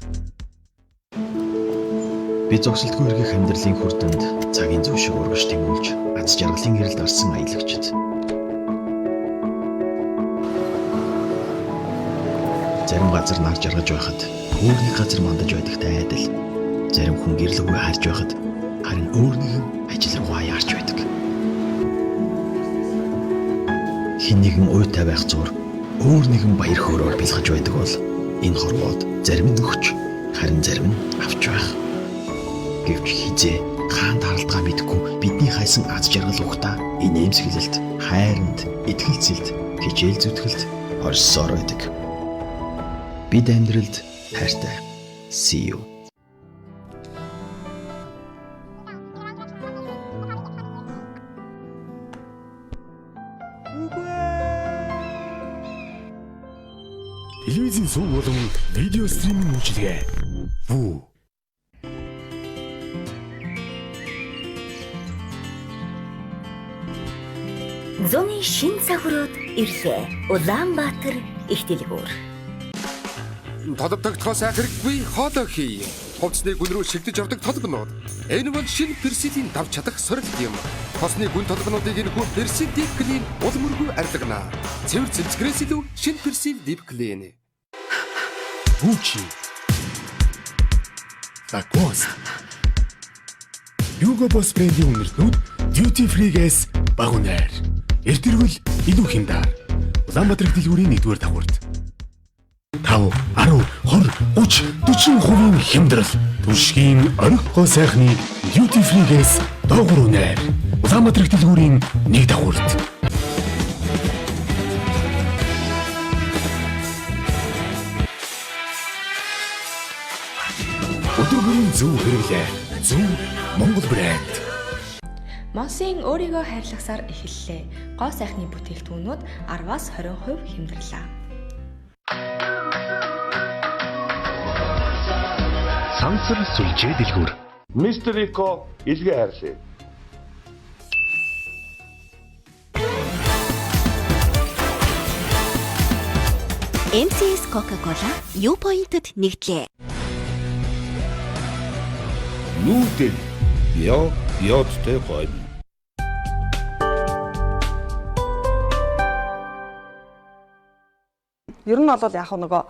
H: Би зогсолтгүй эргэх амьдралын хүрдэнд цагийн зөв шиг урагш тэмүүлж, аз жаргалын гэрэлд арсан аялагчид. Зарим газар нар жаргаж байхад өөрний газар мандаж байдагтай адил. Зарим хүн гэрлэггүй харж байхад харин өөр нэгэн ажил руугаа яарч байдаг. Хин нэгэн уйтай байх зур өөр нэгэн баяр хөөрөөр бэлгэж байдаг бол энэ хорвоод зарим нь өгч харин зарим нь авч байх. Гэвч хизээ хаан таралтгаа мэдгүй бидний хайсан аз жаргал ухта инээмсэглэлт, хайранд, итгэлцэлд, хичээл зүтгэлд орсоор байдаг. Бид амьдралд хайртай. See you.
E: Телевизийн суваг болон видео стриминг үйлчилгээ. Вүү.
F: Зуны шин цагурууд ирлээ. Улаанбаатар их дэлгүүр.
N: Толбогдохоос хэрэггүй хоолой хий. Хувцсны гүн рүү шигдэж ордог толгонууд. Энэ бол шинэ персилийн давж чадах сорилт юм. Хосны гүн толгонуудыг энэхүү персил дип клин улмөргүй арилгана. Цэвэр цэмцгэрээс илүү шинэ персил дип клин.
E: Gucci. Такос. Юго бос брендийн үнэртнүүд duty free-гээс бага үнээр. Эртэрвэл илүү хямдар. Улаанбаатар дэлгүүрийн 1-р дагуурт. 5, 10, 20, 30, 40% хямдрал. Түшгийн орхихгүй сайхны duty free-гээс доогуур үнээр. Улаанбаатар дэлгүүрийн 1 дагуурт. Өдөргөрийн зөв хэрэглээ. Зөв Монгол брэнд.
I: Монсын өөрийгөө хайрлахсаар эхэллээ. Гоо сайхны бүтээгдэхүүнүүд 10-аас 20% хямдрлаа.
J: Сансар сүлжээ дэлгүүр.
G: Мистер Рико илгээ хайрлаа.
F: MCS Coca-Cola U-point-д нэгдлээ.
G: Нүүдэл биодтой гоё.
B: Ер нь бол яг нөгөө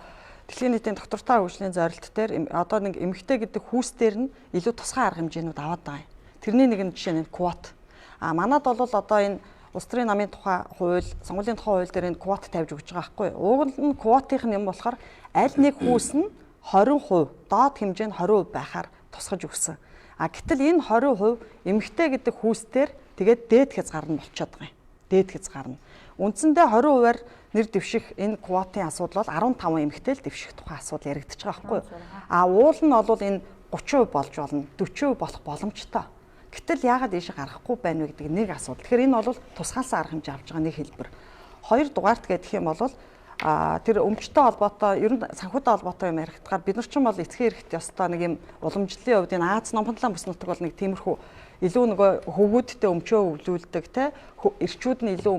B: дэлхийн нийтийн доктортой хөгжлийн зорилт дээр одоо нэг эмэгтэй гэдэг хүүс дээр нь илүү тусгай арга хэмжээнүүд аваад байгаа юм. Тэрний нэг нь жишээ нь квот. Манад бол одоо энэ улс төрийн намын тухай хууль, сонгуулийн тухай хууль дээр энэ квот тавьж өгч байгаа байхгүй юу? Уг нь квотынх нь юм болохоор аль нэг хүүс нь 20%, доод хэмжээ нь 20% байхаар тусгаж өгсөн. Гэтэл энэ 20% эмэгтэй гэдэг хүүсээр тэгээд дээд хязгаар нь болчиход байгаа юм. Дээд хязгаар нь. Үндсэндээ 20%-аар нэр дэвших энэ квотын асуудал бол 15 эмэгтэй л дэвших тухай асуудал яригдчих байгаа байхгүй юу? Уул нь бол энэ 30% болж болно, 40% болох боломжтой. Гэтэл яагаад ийшээ гарахгүй байна вэ гэдэг нэг асуудал. Тэгэхээр энэ бол тусгаалсан арга хэмжээ авч байгаа нэг хэлбэр. Хоёрдугаарт гэх юм бол тэр өмчтэй холбоотой ер нь санхүүтэй холбоотой юм яригдахаар бид нар ч юм бол эцгийн эрхт ёстой нэг юм уламжлалын хувьд энэ Аз номхонлон бүс нутаг бол нэг тиймэрхүү илүү нөгөө хөвгүүдтэй өмчөө өвлүүлдэг те эрчүүд нь илүү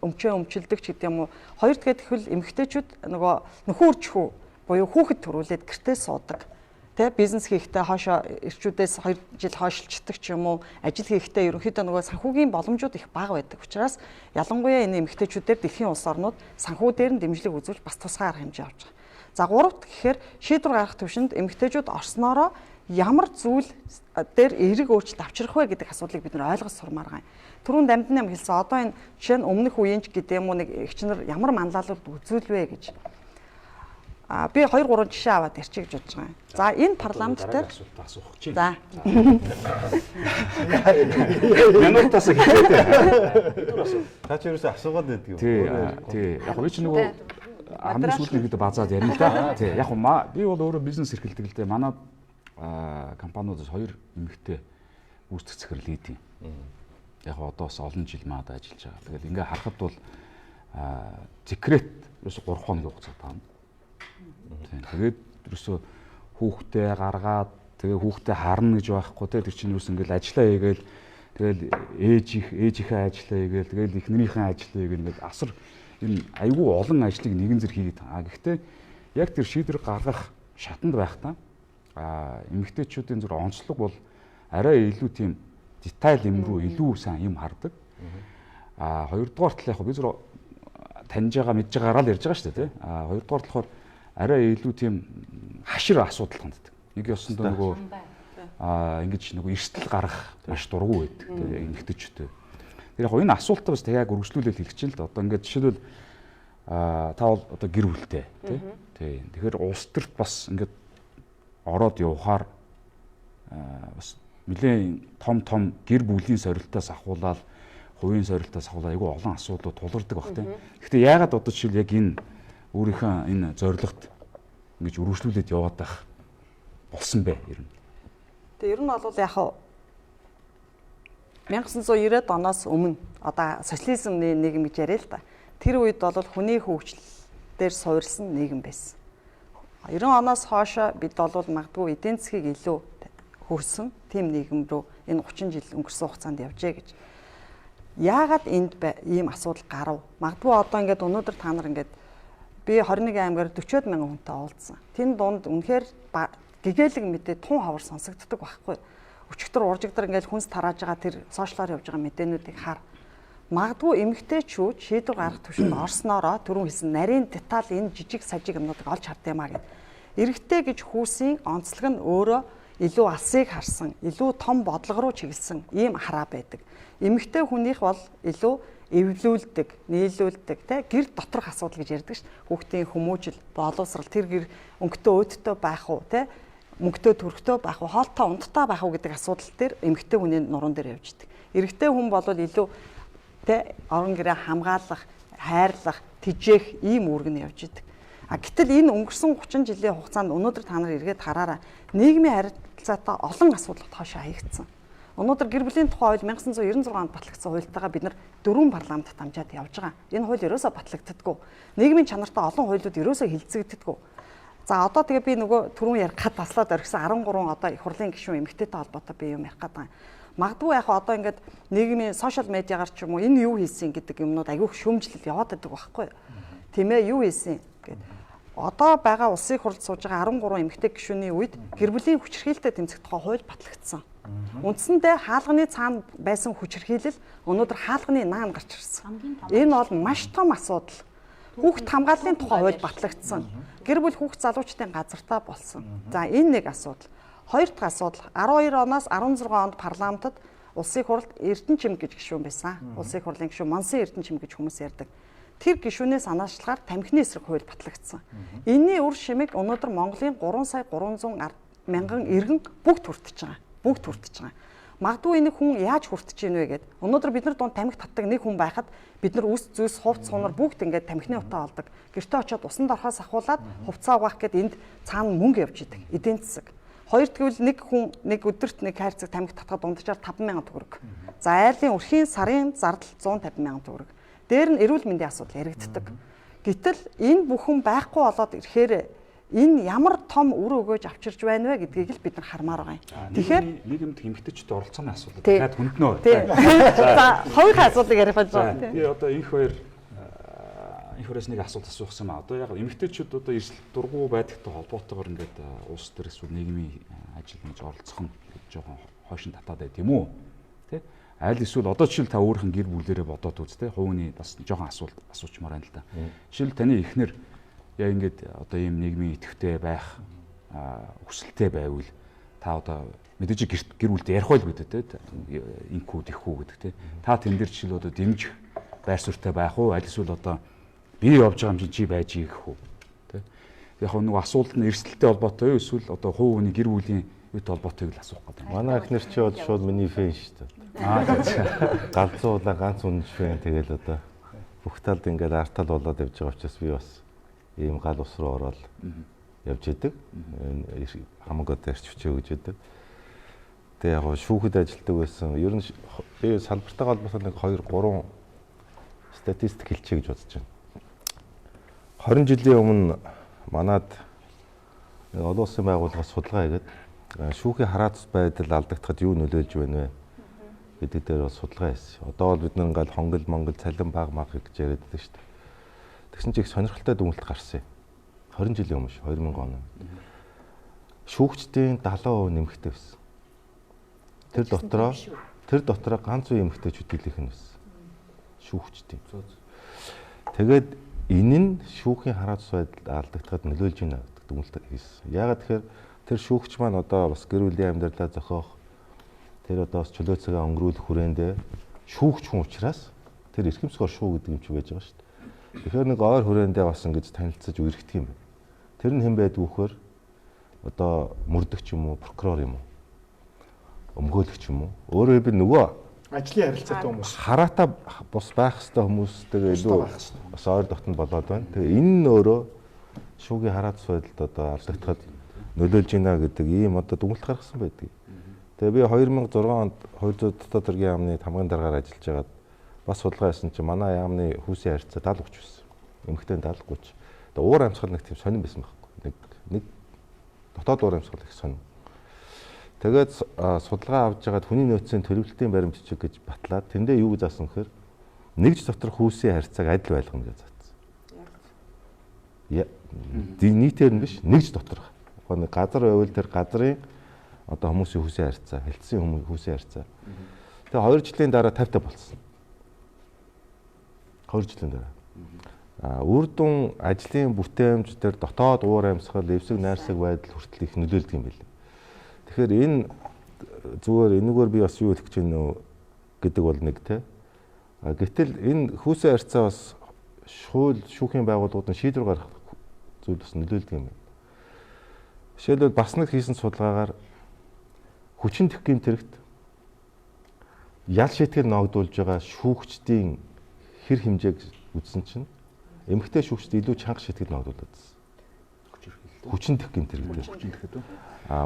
B: өмчөө өмчилдэг ч гэдэг юм уу. Хоёрт гэхэд эмэгтэйчүүд нөгөө нөхөн үржихүү буюу хүүхэд төрүүлээд гэртээ суудаг. Бизнес хийхдээ хоошоо эрчүүдээс 2 жил хойшилчдаг ч юм уу, ажил хийхдээ ерөнхийдөө нөгөө санхүүгийн боломжууд их бага байдаг учраас ялангуяа энэ эмэгтэйчүүдээр дэлхийн улс орнууд санхүү дээр нь дэмжлэг үзүүлж бас тусгай арга хэмжээ авч байгаа. За гуравт гэхээр шийдвэр гаргах төвшөнд эмэгтэйчүүд орсноороо ямар зүйл дээр эерэг өөрчлөлт авчрах вэ гэдэг асуудлыг бид нар ойлгож сурмаар байгаа юм. Түрүүн дамжин юм хэлсэн. Одоо энэ жишээ нь өмнөх үеийнч гэдэг юм уу нэг эгчнэр ямар манлайлалд үзүүлвэ гэж. Би 2 3 жишээ аваад ирчих гэж бодож байгаа юм. За энэ парламент дээр
A: асуух гэж
B: байна.
A: Минутаас хэлээд.
C: Та ч ерөөсөө асуугаад байдаг юм.
A: Тий. Яг би ч нөгөө хамгийн сүүлд ихэд базаад ярина л да. Тий. Яг би бол өөрөө бизнес эрхэлдэг л дээ. Манай компаниудаас 2 эмэгтэй гүйцэтгэх захирал лид юм. Яг одоос олон жил маад ажиллаж байгаа. Тэгэл ингээ харахад бол декрет ерөөсө 3 хоногийн хугацаа таана. Тэгээд ерөөсө хүүхдээ гаргаад тэгээ хүүхдээ харна гэж байхгүй те тэр чинь юус ингээл ажиллаа хийгээл тэгэл ээжийнхээ ажиллаа хийгээл тэгэл эхнэрийнхээ ажиллаа хийгээл ингээл асар энэ айгүй олон ажлыг нэгэн зэрэг хийгээд байгаа. Гэхдээ яг тэр шийдвэр гаргах шатанд байхдаа эмэгтэйчүүдийн зүр онцлог бол арай илүү тийм детайл юм руу илүү сайн юм хардаг. Хоёрдугаар тал яг би зүр таньж байгаа мэдж байгаагаар л ярьж байгаа шүү дээ тий. Хоёрдугаар болохоор арай илүү тийм хашир асуудал ханддаг. Нэг ёсондоо нөгөө ингэж нөгөө эрсдэл гарах маш дургу байдаг тий эмэгтэйчүүдтэй. Тэр яг энэ асуултаа бас яг үргэлжлүүлээд хэлэх чинь л да. Одоо ингээд жишээлбэл та бол одоо гэр бүлтэй тий. Тэгэхээр улс төрт бас ингээд ороод явахаар бас нэлээд том гэр бүлийн сорилтоос ахуулаад хувийн сорилтоос ахуулаад айгүй олон асуудлууд тулгардаг баг тийм. Гэхдээ яагаад одоо жишээл яг энэ өөрийнхөө энэ зорилгот ингэж үргэлжлүүлээд яваад байх болсон бэ ер нь.
B: Тэгээ ер нь бол яг 1990-ад оноос өмнө одоо социализмын нийгэм гэж яриа л да. Тэр үед бол хүний хөгжлөөр суурилсан нийгэм байсан. 90 оноос хойш бид бол магадгүй эдийн засгийг илүү хөрсөн тийм нийгэм рүү энэ 30 жил өнгөрсөн хугацаанд явжээ гэж. Яагаад энд ийм асуудал гарав? Магадгүй одоо ингээд өнөөдөр та нар ингээд би 21 аймгаар 40 мянган хүнтэй уулзсан. Тэн дунд үнэхээр гэгээлэг мэдээ тун хавар сонсогддог байхгүй. Өчигдөр уржигдэр ингээд хүнс тарааж байгаа тэр сошиалаар явж байгаа мэдээнүүдийг хар. Магадгүй эмэгтэйчүүд шийдвэр гаргах төвшөнд орсноороо түрүүн хэлсэн нарийн деталь энэ жижиг сажиг юмнуудыг олж хардсан юмаа гэд. Эрэгтэй гэж хүүсийн онцлог нь өөрөө илүү алсыг харсан, илүү том бодлого руу чиглэсэн ийм хараа байдаг. Эмэгтэй хүнийх бол илүү эвлүүлдэг, нийлүүлдэг, тэ гэр доторх асуудал гэж ярьдаг шүү дээ. Хүүхдийн хүмүүжил, боловсрал, тэр гэр өнгөтэй өөдтэй байх уу, тэ мөнгөтэй төрхтэй байх уу, хоолтой ундтай байх уу гэдэг асуудал дээр эмэгтэй хүний нуруунд дээр явж идэг. Эрэгтэй хүн бол илүү тэ орон гэрээ хамгаалах, хайрлах, тэжээх ийм үүрэг нь явж идэг. Гэтэл энэ өнгөрсөн 30 жилийн хугацаанд өнөөдөр та нар эргээд хараараа нийгмийн харилцаатай олон асуудал хоошоо хаягдсан. Өнөөдөр гэр бүлийн тухай хууль 1996 онд батлагдсан хуультайгаа бид нар 4 парламентт дамжаад явж байгаа. Энэ хууль ерөөсөө батлагддаггүй. Нийгмийн чанартай олон хуулиуд ерөөсөө хилцэгддэггүй. За одоо тэгээ би нөгөө түрүүн ярихад таслаад орхисон 13 одоо их хурлын гишүүн эмэгтэйтэй холбоотой би юм ярих гэдэг. Магадгүй яг одоо ингээд нийгмийн сошиал медиагаар ч юм уу энэ юу хийсэн гэдэг юмнууд айгүй шүүмжлэл яваад байдаг байхгүй юу? Тийм ээ юу хийсэн гэдэг. Одоо байгаа улсын хурлд сууж байгаа 13 эмэгтэй гишүүний үед гэр бүлийн хүчирхийлэлтэй тэмцэх тухай хууль батлагдсан. Үндсэндээ хаалганы цаана байсан хүчирхийлэл өнөөдөр хаалганы наан гарч ирсэн. Энэ бол маш том асуудал. Хүүхд хамгааллын тухай хууль батлагдсан. Гэр бүл хүүхд залуучдын газартаа болсон. За энэ нэг асуудал. Хоёр дахь асуудал 12 оноос 16 онд парламентод улсын хурлд Эрдэнэ чимэг гэж гишүүн байсан. Улсын хурлын гишүүн Монсын Эрдэнэ чимэг гэж хүмүүс ярьдаг. Тэр гишүүнээс санаачлагаар тамхины эсрэг хууль батлагдсан. Энийний үр шимэг өнөөдөр Монголын 3 сая 300 мянган иргэн бүгд хүртэж байгаа. Бүгд хүртэж байгаа. Магадгүй энэ хүн яаж хүртэж ийн вэ гэд. Өнөөдөр бид нар дунд тамхи татдаг нэг хүн байхад бид нар үс зүйс хувц сунар бүгд ингээд тамхины утаа олдог. Гэртээ очиод усанд орохоос ахуулаад хувцаа угаах гэд энд цаана мөнгө явж идэг. Эдийн засаг. Хоёр тэгвэл нэг хүн нэг өдөрт нэг хайрцаг тамхи татхад дунджаар 50000 төгрөг. За айлын өрхийн сарын зардал 150,000 төгрөг. Дээр нь эрүүл мэндийн асуудал яригддаг. Гэтэл энэ бүхэн байхгүй болоод ирэхээр энэ ямар том үр өгөөж авчирч байна вэ гэдгийг л бид нар хармаар байгаа юм. Тэгэхээр
A: нийгэмд эмэгтэйчүүд оролцооны асуудал дахиад хүнднөө.
B: За хоёрын асуудлыг ярих гэж байна.
A: Би одоо энх хоёроос нэг асуулт асуусан юм аа. Одоо яг эмэгтэйчүүд одоо эрсдэл дургу байдагтай холбоотойгоор ингээд улс төр эсвэл нийгмийн ажил гэж оролцох нь жоохон хойшин татаад байт юм уу? Тэ? Аль эсвэл одоо жишээл та өөрийнх нь гэр бүлээрээ бодоод үз тэ хувийн бас жоохон асуулт асуучмаар байна л да. Жишээл таны эхнэр яг ингээд одоо ийм нийгмийн идэвхтэй байх хүсэлтэй байвал та одоо мэдээж гэр бүлд ярих байл гэдэг те инхүү тэхүү гэдэг те та тэн дээр жишээл одоо дэмжих байр суурьтай байх уу аль эсвэл одоо би явж байгаа юм чи байж гэх үү те яг нэг асуулт нь эрсдэлтэй холбоотой юу эсвэл одоо хувь хүний гэр бүлийн үетэй холбоотойг л асуух гэдэг.
C: Манай эхнэр чи бол шууд миний фэн шүү дээ. Галзуулаа ганц үнж фэн тэгэл одоо бүх талд ингээд артал болоод явж байгаа учраас би бас ийм гал ус руу ороод явж идэг. Хамаагаад ярьчихвчээ гэж идэг. Тэгээ яг шүүхэд ажилладаг байсан. Ер нь би салбартайгаа холбоотой нэг 2 3 статистик хэлчихье гэж бодож байна. 20 жилийн өмнө манад олон улсын байгууллагаас судалгаа хийгээд шүүхийн хараацс байдал алдагдахад юу нөлөөлж байна вэ гэдэг дээр бас судалгаа хийсэн. Одоо бол бид нэг ингээл Монгол цалин баг маг гэж яриад байдаг шүү дээ. Тэгсэн чинь их сонирхолтой дүгнэлт гарсан. 20 жилийн өмнө 2000 он. Шүүгчдийн 70% нэмэгтэй байсан. Тэр дотроо ганц үе эмэгтэйчүүд дийлэх нь байсан. Шүүгчдийн. Тэгээд энэ нь шүүхийн хараацс байдал алдагдахад нөлөөлж байна гэдэг дүгнэлт хийсэн. Яагаад тэгэхээр тэр шүүгч маань одоо бас гэр бүлийн амьдралаа зохиох тэр одоо бас чөлөөцөөгөө өнгөрүүлэх хүрээндээ шүүгч хүн учраас тэр эрхэмсгоор шүү гэдэг юм чи байж байгаа шүү дээ. Тэгэхээр нэг ойр хүрээндээ бас ингэж танилцаж үргэлжлэх юм байна. Тэр нь хэн байдг вөхөр одоо мөрдөгч юм уу, прокурор юм уу? Өмгөөлөгч юм уу? Өөрөөр хэлбэл нөгөө
D: ажлын харилцаатай хүмүүс
C: хараатай бус байх хэвээр хүмүүстэйгээ илүү бас ойр дотн болоод байна. Тэгээ энэ нь өөрөө шүүгийн хараацс байдалд одоо алдагдахад нөлөөлж байна гэдэг ийм одоо дүгнэлт гаргасан байдаг. Тэгээ би 2006 онд 200 дотоод хэргийн яамны тамгын дараагаар ажиллаж байгаад бас судалгаа хийсэн чинь манай яамны хүүсийн харьцаа 70-30 байсан. Эмэгтэй 70-30. Тэгээ уур амьсгал нэг тийм сонирн байсан байхгүй. Нэг дотоод уур амьсгал их сонирн. Тэгээд судалгаа авч байгаад хүний нөөцийн төлөвлөлтийн баримт жижиг гэж батлаад тэндээ юу гэж заасан гэхээр нэгж доторх хүүсийн харьцааг адил байлгана гэж заасан. Нийтээр нь биш, нэгж доторх. Нэг газар байвал тэр газрын одоо хүмүүсийн хүүсийн харьцаа, хэлтсийн хүмүүсийн хүүсийн харьцаа. Тэгээ 2 жилийн дараа 50-та болсон. 2 жилийн дараа. Үр дүн ажлын бүтээмж тэр дотоод уур амьсгал, эвсэг найрсаг байдал хүртэл их нөлөөлдөг юм байна. Тэгэхээр энэ зүгээр энэгээр би бас юу хэлэх гэж байна гэдэг бол нэг те. Гэтэл энэ хүүсийн харьцаа бас шүүхийн байгууллагуудын шийдвэр гаргах зүйл бас нөлөөлдөг юм байна. Жишээлбэл бас нэг хийсэн судалгаагаар хүчин тэх гэмтэрэгт ял шийтгэл ногдуулж байгаа шүүгчдийн хэр хэмжээг үзсэн чинь эмэгтэй шүүгчд илүү чанга шийтгэл ногдуулдаг. Хүчин тэх гэмтэрэг.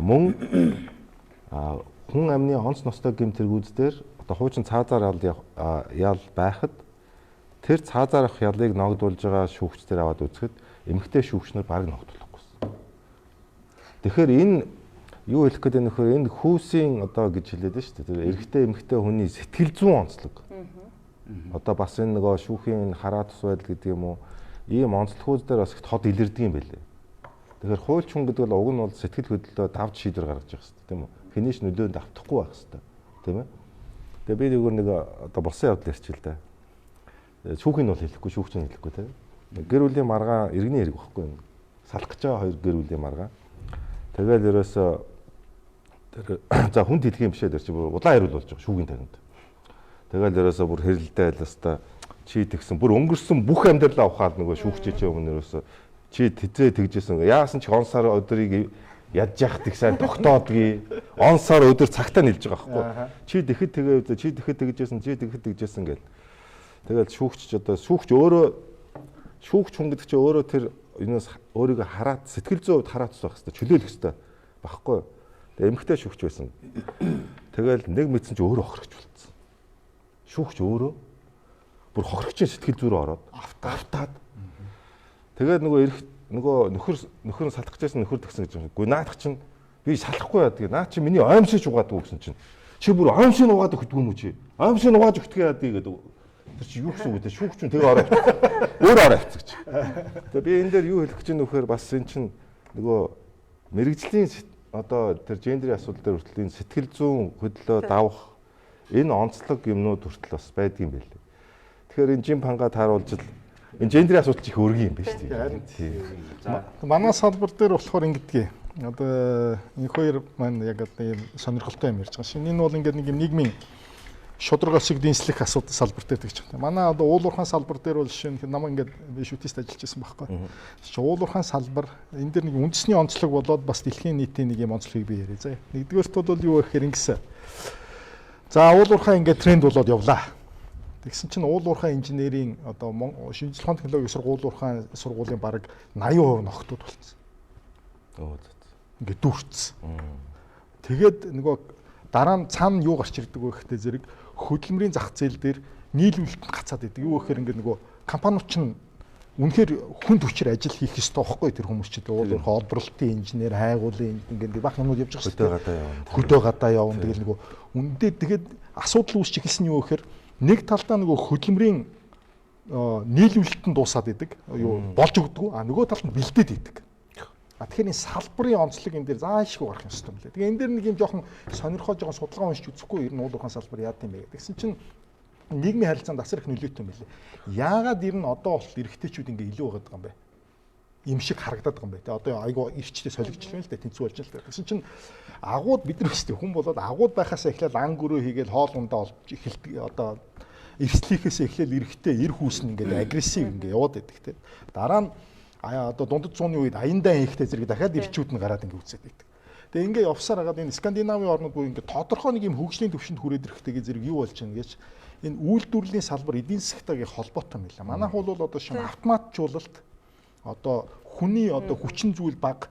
C: Мөн хүн амны онц ностой гэмтэргүүд дээр одоо хуучин цаазаар ял байхад тэр цаазаарх ялыг ногдуулж байгаа шүүгчдэр аваад үзэхэд эмэгтэй шүүгчнэр бараг ногдуулахгүйсэн. Тэгэхээр энэ юу хэлэх гээд нөхөр энэ хүүсийн одоо гэж хэлээд байна шүү дээ. Тэр эрэгтэй эмэгтэй хүний сэтгэл зүйн онцлог. Одоо бас энэ нөгөө шүүхийн хараацс байдал гэдэг юм уу? Ийм онцлогуд дээр бас их тод илэрдэг юм байлээ. Тэгэхээр хуульч хүн гэдэг бол уг нь бол сэтгэл хөдлөлөө давж шийдвэр гаргаж явах хэрэгтэй тийм үү? Хинээч нөлөөнд автахгүй байх хэрэгтэй тийм ээ? Тэгээ би нэг одоо болсон явдал ярьчих л да. Шүүхийн бол хэлэхгүй, шүүгчний хэлэхгүй тийм. Гэр бүлийн маргаан иргэний хэрэг байхгүй юм. Салах гэж байгаа 2 гэр бүлийн маргаан. Тэгэл ерөөсөө тэр за хүн хэлэх юм бишээ дээр чи бүр удаан хариул болж байгаа шүүгийн таринд. Тэгэл ерөөсөө бүр хэрэлдээ айлстаа чи тэгсэн бүр өнгөрсөн бүх амьдралаа ухаад нөгөө шүүгчээ чи өмнө ерөөсөө чи тэзээ тэгжсэн. Яасан ч он сар өдрийг ядж яах тэг сайн тогтоодгий. Он сар өдөр цагтаа нэлж байгаа байхгүй. Чи тэгэхэд тэгээ чи тэгэхэд тэгжсэн чи тэгэхэд тэгжсэн гэл. Тэгэл шүүгч одоо шүүгч өөрөө шүүгч хүн гэдэг чи өөрөө тэр энэс өөрийгөө хараад сэтгэл зүйн хувьд хараацс байх хэрэгтэй чөлөөлөх хэрэгтэй багхгүй. Тэгээ эмэгтэй шүүгч байсан. Тэгэл нэг мэдсэн чи өөрөө хохирогч болцсон. Шүүгч өөрөө бүр хохирогчийн сэтгэл зүйрөө ороод автаад. Тэгээд нөгөө нөхөр салах гэсэн нөхөр тгсэн гэж байна. Гэхдээ наадах чинь би салахгүй яа тэгээ наа чи миний аимшиж угаадаг гэсэн чинь чи бүр аимшиг угаадаг хөтгөө мүү чи аимшиг угааж өгдөг яа гэдэг. Тэр чи юу гэсэн үг те шүүгч нь тэгээ ороо өөрөө ороо авцгаж. Тэгээ би энэ дээр юу хэлэх гэж байна вөхөр бас эн чинь нөгөө мэрэгжлийн одоо тэр жендэрийн асуудал дээр хүртэл энэ сэтгэл зүйн хөдлөлөө давах энэ онцлог юмнууд хүртэл бас байдаг юм байлээ. Тэгэхээр энэ жим пангаа тааруулж Энэ гендерийн асуудал их өргөн юм байна шүү дээ.
D: Харин манай салбар дээр болохоор ингэдэг. Одоо энэ хоёр маань яг одоо ийм сонирхолтой юм ярьж байгаа шин. Энэ бол ингээд нэг юм нийгмийн шударгаасыг дэнслэх асуудал салбар дээр гэж байна. Манай одоо уул уурхайн салбар дээр бол шин намайг ингээд би шүтист ажиллаж байсан байхгүй. Чи уул уурхайн салбар энэ дээр нэг үндэсний онцлог болоод бас дэлхийн нийтийн нэг юм онцлогийг би яриа. За нэгдүгээрт бол юу гэхээр ингэсэн. За уул уурхайн ингээд тренд болоод явлаа. Тэгсэн чинь уул уурхайн инженерийн одоо шинжлэх ухааны технологийн сургуулийн бараг 80% ногтууд болсон. Ингээд дүүрсэн. Тэгээд нөгөө дараа нь цаана юу гарч ирдэг вэ гэхдээ зэрэг хөдөлмөрийн зах зээл дээр нийлүүлэлт гацаад идэг. Юу гэхээр ингээд нөгөө компаниуд чинь үнэхээр хүнд хүчээр ажил хийх ёстой байхгүй тэр хүмүүс чинь уул уурхай олборлолтын инженер, хайгуулын ингээд бах юмуд явж байгаа шүү дээ. Хөдөө гадаа явна. Тэгэл нөгөө үндэ тэгээд асуудал үүсч эхэлсэн юу гэхээр нэг талдаа нөгөө хөдөлмөрийн нийлүүлэлт нь дуусаад идэг. Юу болж өгдөггүй. Нөгөө талд нь бэлдээд идэг. Тэгэхээр энэ салбарын онцлог энэ дээр заашгүй гарах юм байна. Тэгээ энэ дээр нэг юм жоохон сонирхож байгаа судалгаа уншиж үзэхгүй ер нь уул уурхайн салбар яад юм бэ гэсэн чинь нийгмийн харилцаанд асар их нөлөөтэй юм билээ. Яагаад ер нь одоо бол эрэгтэйчүүд ингээ илүү байгаад байгаа юм бэ? Им шиг харагдаад байгаа юм бэ? Тэгээ одоо айгу ирчтэй солигдчихлаа л дээ тэнцүү болж л дээ. Гэсэн чинь агууд бид нар өстэй хүн болоод агууд байхасаа эхлээл ан гөрөө хийгээл хоол ундаа олж эхэлдэг одоо эрсдлийнхээс эхлээл эрэгтэй эр хүүснэ ингээ агрессив ингээ яваад байдаг те. Дараа нь одоо дундад зууны үед аяндаа хийхтэй зэрэг дахиад ирчүүд нь гараад ингээ үцээд байдаг. Тэгээ ингээ явсаар хагаад энэ Скандинавын орнууд бүр ингээ тодорхой нэг юм хөгжлийн түвшинд хүрээд ирэхтэйгээ зэрэг юу болж байна гэж энэ үйлдвэрлэлийн салбар эдийн засагтайгийн холбоотой юм байна. Манайх бол одоо шинэ автоматжуулалт одоо хүний одоо хүчин зүйл бага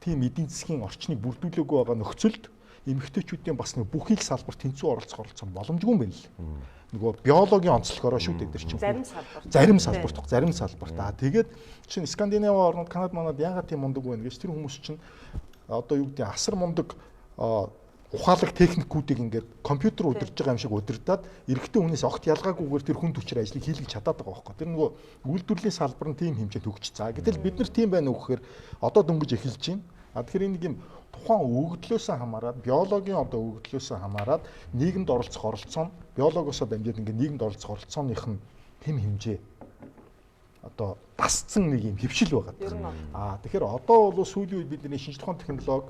D: тийм эдийн засгийн орчныг бүрдүүлээгүй байгаа нөхцөлд эмэгтэйчүүдийн бас нэг бүхий л салбар тэнцүү оролцох боломжгүй юм байна л. Нөгөө биологийн онцлогоороо шүү дээ тэр чинь. Зарим салбарт. Тэгээд чинь Скандинавын орнууд Канада манад яагаад тийм мундаг байна гэж тэр хүмүүс чинь одоо юу гэдэг асар мундаг ухаалаг техникүүдийг ингээд компьютер удирдах байгаа юм шиг удирдаад эрэгтэй хүнээс огт ялгаагүйгээр тэр хүн түвшээр ажлыг хийлгэж чадаад байгаа байхгүй. Тэр нөгөө үйлдвэрлэлийн салбар нь тийм хэмжээнд хөгжиж. За гэтэл бид нар тийм байна уу гэхээр одоо дөнгөж эхэлж байна. Тэгэхээр энэ нэг юм тухайн өгөгдлөөс хамаарат биологийн одоо өгөгдлөөс хамаарат нийгэмд оролцох оролцоо нь биологиосоо дамжаад ингээд нийгэмд оролцох оролцооных нь тэм хэмжээ одоо дасцсан нэг юм хөвшил байгаа. Тэгэхээр одоо бол сүүлийн үед бидний шинжлэх ухааны технологи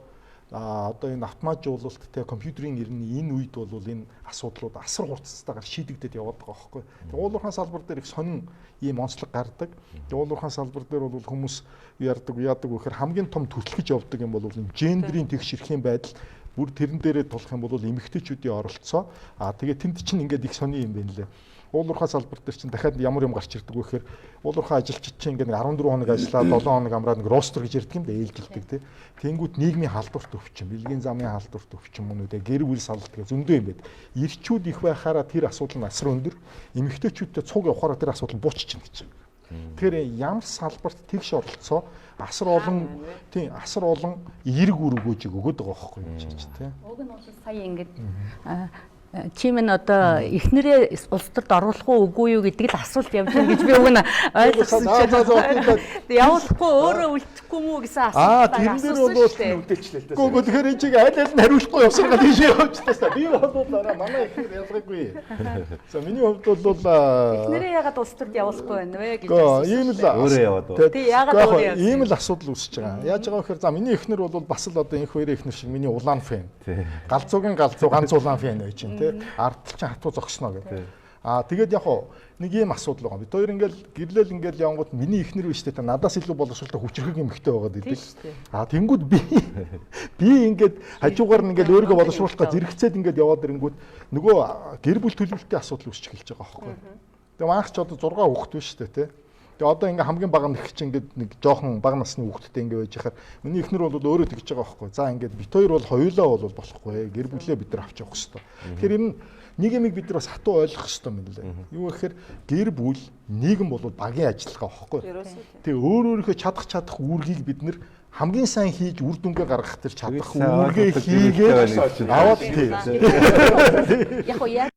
D: одоо энэ автоматжуулалт те компьютерийн ирнэ энэ үед бол энэ асуудлууд асар хурцтайгаар шийдэгдээд яваад байгаа байхгүй. Тэгээ уул уурхайн салбар дээр их сонин ийм онцлог гардаг. Тэгээ уул уурхайн салбар дээр бол хүмүүс яадаг гэхээр хамгийн том төрөлхөж явдаг юм бол энэ гендерийн тэгш эрхийн байдал бүр тэрэн дээрээ тулах юм бол эмэгтэйчүүдийн оролцоо. Тэгээ тэнд чинь ингээд их сони юм байна лээ. Уул уурхай салбар дээр чинь дахиад ямар юм гарч ирдэг вэ гэхээр уул уурхай ажилчид чинь ингээд 14 хоног ажиллаад 7 хоног амраад нэг ростер гэж ярьдаг юм да ээлжилдэг тий. Тэнгүүд нийгмийн халдварт өвчин, бэлгийн замын халдварт өвчин мөн үү гэр бүл салалт гэх зөндөө юм байд. Ирчүүд их байхаараа тэр асуудал нь асар өндөр. Эмэгтэйчүүдтэй цуг явахаараа тэр асуудал бууччихна гэж. Тэгэхээр ямар салбарт тэгш оролцоо асар олон эерэг үр өгөөжийг өгöd байгаа байхгүй юм чи тий.
M: Уг нь бол сая ингээд чим нь одоо эхнэрээ улс төрд оруулах уу үгүй юу гэдэг л асуулт явж байгаа гэж би уг нь ойлгосон чинь явуулахгүй өөрөө үлдэхгүй мүү гэсэн асуулт
D: байна. Тэр дээр бол үлдээчлээ л дээ. Гүг тэгэхээр энэ чиг аль нь хариулахгүй явсаргаа тийшээ явж тастаа. Би бол манай ихнэр ялгаагүй. За миний хувьд бол
M: эхнэрээ ягаад улс төрд явуулахгүй байна вэ гэж асуусан.
D: Ийм л
C: өөрөө яваад.
M: Тэг ягаад өөрөө явсан.
D: Ийм л асуудал үүсэж байгаа. Яаж байгаа вэ гэхээр за миний эхнэр бол бас л одоо энх хоёрын эхнэр шиг миний улаан фэн. Галзуугийн галзуу ганц улаан фэн байж чинь. Ардтал чинь хатуу зогсноо гэдэг. Тэгээд яг нэг ийм асуудал байгаа. Бид хоёр ингээл гэрлэл ингээл явангууд миний ихнэр биш тэ надаас илүү боловсролтой хүчрхэг эмэгтэй байгаад идэг. Тэнгүүд би ингээд хажуугаар нь ингээл өөрийгөө боловсруулах гэж зэрэгцээд ингээд яваад ирэнгүүт нөгөө гэр бүл төлөвлөлтийн асуудал үүсч эхэлж байгаа байхгүй. Тэгээ манайх ч одоо 6 хүүхэд биш тэ тэ. Тэгээ одоо ингээ хамгийн бага нэх чинь ингээд нэг жоохон бага насны хүүхэдтэй ингээ байж хахаар миний эхнэр бол өөрөө тэгж байгаа байхгүй. За ингээд бит хоёр бол хоёулаа бол болохгүй. Гэр бүлээ бид нар авч явах хэрэгтэй. Тэгэхээр энэ нэг юмыг бид нар бас хатуу ойлгох хэрэгтэй юм лээ. Юу гэхээр гэр бүл нийгэм бол багийн ажиллагаа байхгүй. Тэгээ өөрийнхөө чадах үүргийг бид нар хамгийн сайн хийж үр дүнгээ гаргах тэр чадах үүргээ хийгээд аваад тийм.
M: Яг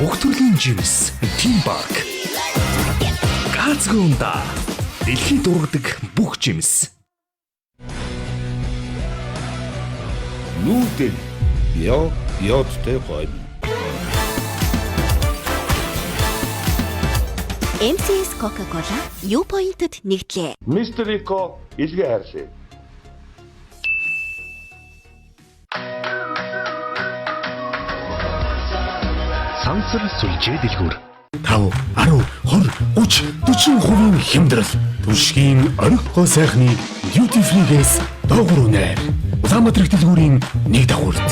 E: Бүх төрлийн жимс, тим парк. Гаацгуунда Дэлхий дургадаг бүх жимс.
G: Нүүдэл йодтой гоё.
F: MCS Coca-Cola U-point-д нэгдлээ.
G: Мистер Рико илгээ хайрлаа.
E: Сансар сүлжээ дэлгүүр 5, 10, 20, 30, 40% хямдрал. Түшгийн орхиго сайхны duty free-гээс доогуур үнээр. Улаанбаатар дэлгүүрийн нэг дагуурт.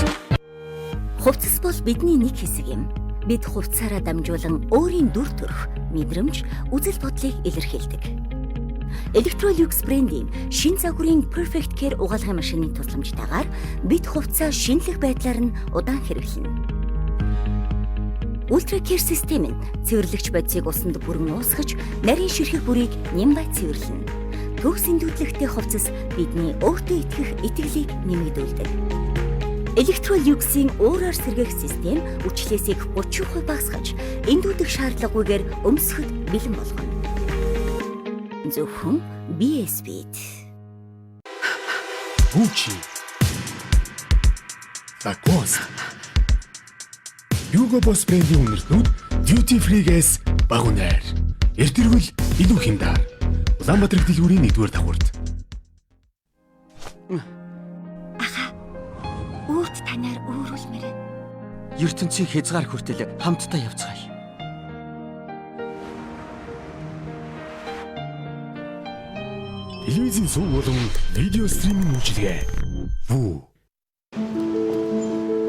F: Хувцас бол бидний нэг хэсэг юм. Бид хувцаараа дамжуулан өөрийн дүр төрх, мэдрэмж, үзэл бодлыг илэрхийлдэг. Electrolux брендийн шин загварын Perfect Care угаалгын машины тусламжтайгаар бид хувцаа шинэлэх байдлаар нь удаан хэрэглэнэ. Ultra Care систем нь цэвэрлэгч бодисыг усанд бүрэн уусгаж, нарийн ширхэг бүрийг нямбай цэвэрлэнэ. Төгс эндүүдлэгтэй хувцас бидний өөртөө итгэх итгэлийг нэмэгдүүлдэг. Electrolux-ийн өөрөөр сэргээх систем үчлээсийг 30% багасгаж, эндүүдэх шаардлагагүйгээр өмсөхөд бэлэн болгоно. Зөвхөн BSB-д.
E: Gucci. Lacoste. Hugo Boss брендийн үнэртнүүд duty free-гээс бага үнээр. Эртэрвэл илүү хямдар. Улаанбаатар дэлгүүрийн 1-р дагуурт.
F: Өөрт танаар өөрүүлмээр.
O: ертөнцийн хязгаар хүртэл хамтдаа явцгаая.
E: Телевизийн суваг болон видео стриминг үйлчилгээ. Вүү.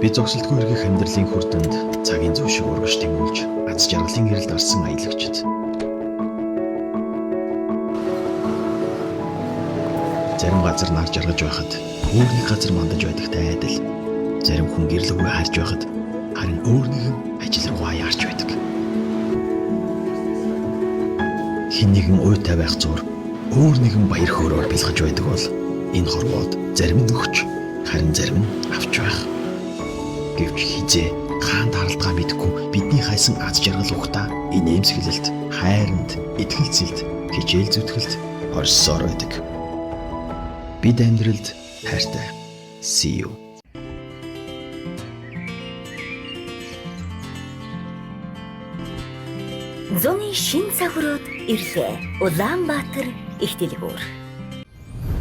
H: Би зогсолтгүй эргэх амьдралын хүртэнд цагийн зөв шиг урагш тэмүүлж, аз жаргалын гэрэлд орсон аялагчид. Зарим газар нар жаргаж байхад өөр нэг газар мандаж байдагтай адил. Зарим хүн гэрлэггүй харж байхад харин өөр нэгэн ажил руугаа яарч байдаг. Хин нэгэн уйтай байх зур өөр нэгэн баяр хөөрөөр бэлгэж байдаг бол энэ хорвоод зарим нь өгч, харин зарим нь авч байх. Гэвч хизээ хаан таралтгаа мэдгүй бидний хайсан аз жаргал ухта энэ эмсгэлэлт, хайранд, итгэлцэлд, хичээл зүтгэлд орсоор байдаг. Бид амьдралд хайртай. See you.
F: Зуны шин цагрууд ирлээ. Улаанбаатар их дэлгүүр.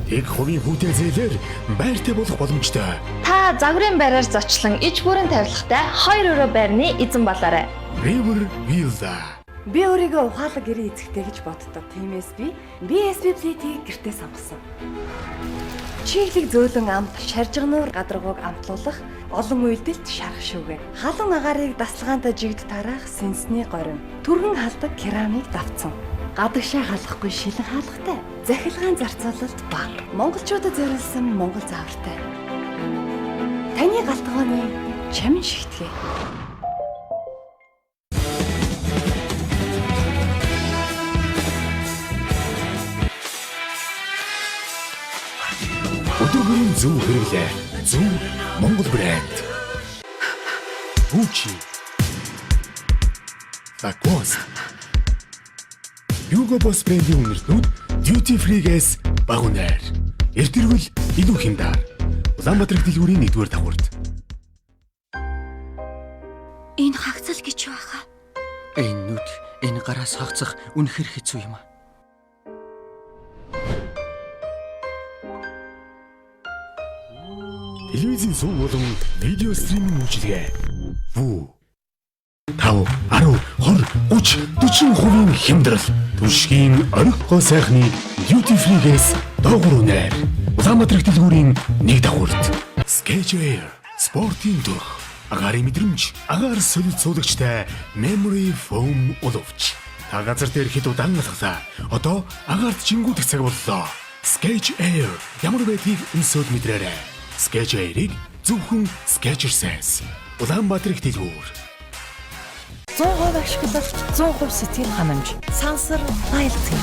E: Их хувийн хүүтэй зээлэр байртай болох боломжтой.
I: Та загварын байраар зочлон иж бүрэн тавилгатай 2 өрөө байрны эзэн болоорой.
E: River Villa.
L: Би өөрийгөө ухаалаг гэрээ эзэгтэй гэж боддог. Тиймээс би BSB плетийг гэртээ сонгосон. Чиглэг зөөлөн амт, шаржигнуур гадаргууг амтлуулах, олон үйлдэлт шарах шүүгээ. Халуун агаарыг дасгалгаантай жигд тараах сэнсний горим. Түргэн халдаг керамик давцсан. Гадагшаа халахгүй шилэн хаалгатай. Захилгаан зарцуулалт баг. Монголчуудад зориулсан монгол заавартай. Таны галтгооны чамин шигтгэ.
E: Өдөргөрийн зөв хэрэглээ. Зөв Монгол брэнд. Gucci. Lacoste. Hugo Boss брендийн үнэртнүүд duty free-гээс бага үнээр. Эртэрвэл илүү хямдар. Улаанбаатар дэлгүүрийн 1-р дагуурт.
F: Энэ хагцал гэж байхаа.
O: Энэ нүд, энэ гараас хагцах үнэхэр хэцүү юм аа.
E: Телевизийн суваг болон видео стриминг үйлчилгээ. Вүү. 5, 10, 20, 30, 40% хямдрал. Түшгийн орхиго сайхны duty free-гээс доогуур үнээр. Улаанбаатар дэлгүүрийн 1 дагуурт. Sketch Air спортын дөрх. Агаарын мэдрэмж, агаар солид суулагчтай memory foam уловч. Та газар дээр хэд удаан алхлаа. Одоо агаарт жингүүдэх цаг боллоо. Sketch Air ямар байдгийг өнсөд мэдрээрэй. Sketch Air-ийг зөвхөн Skechers-ээс. Улаанбаатар дэлгүүр.
L: 100% ашиглалт, 100% сэтгэл ханамж. Сансар айлтгий.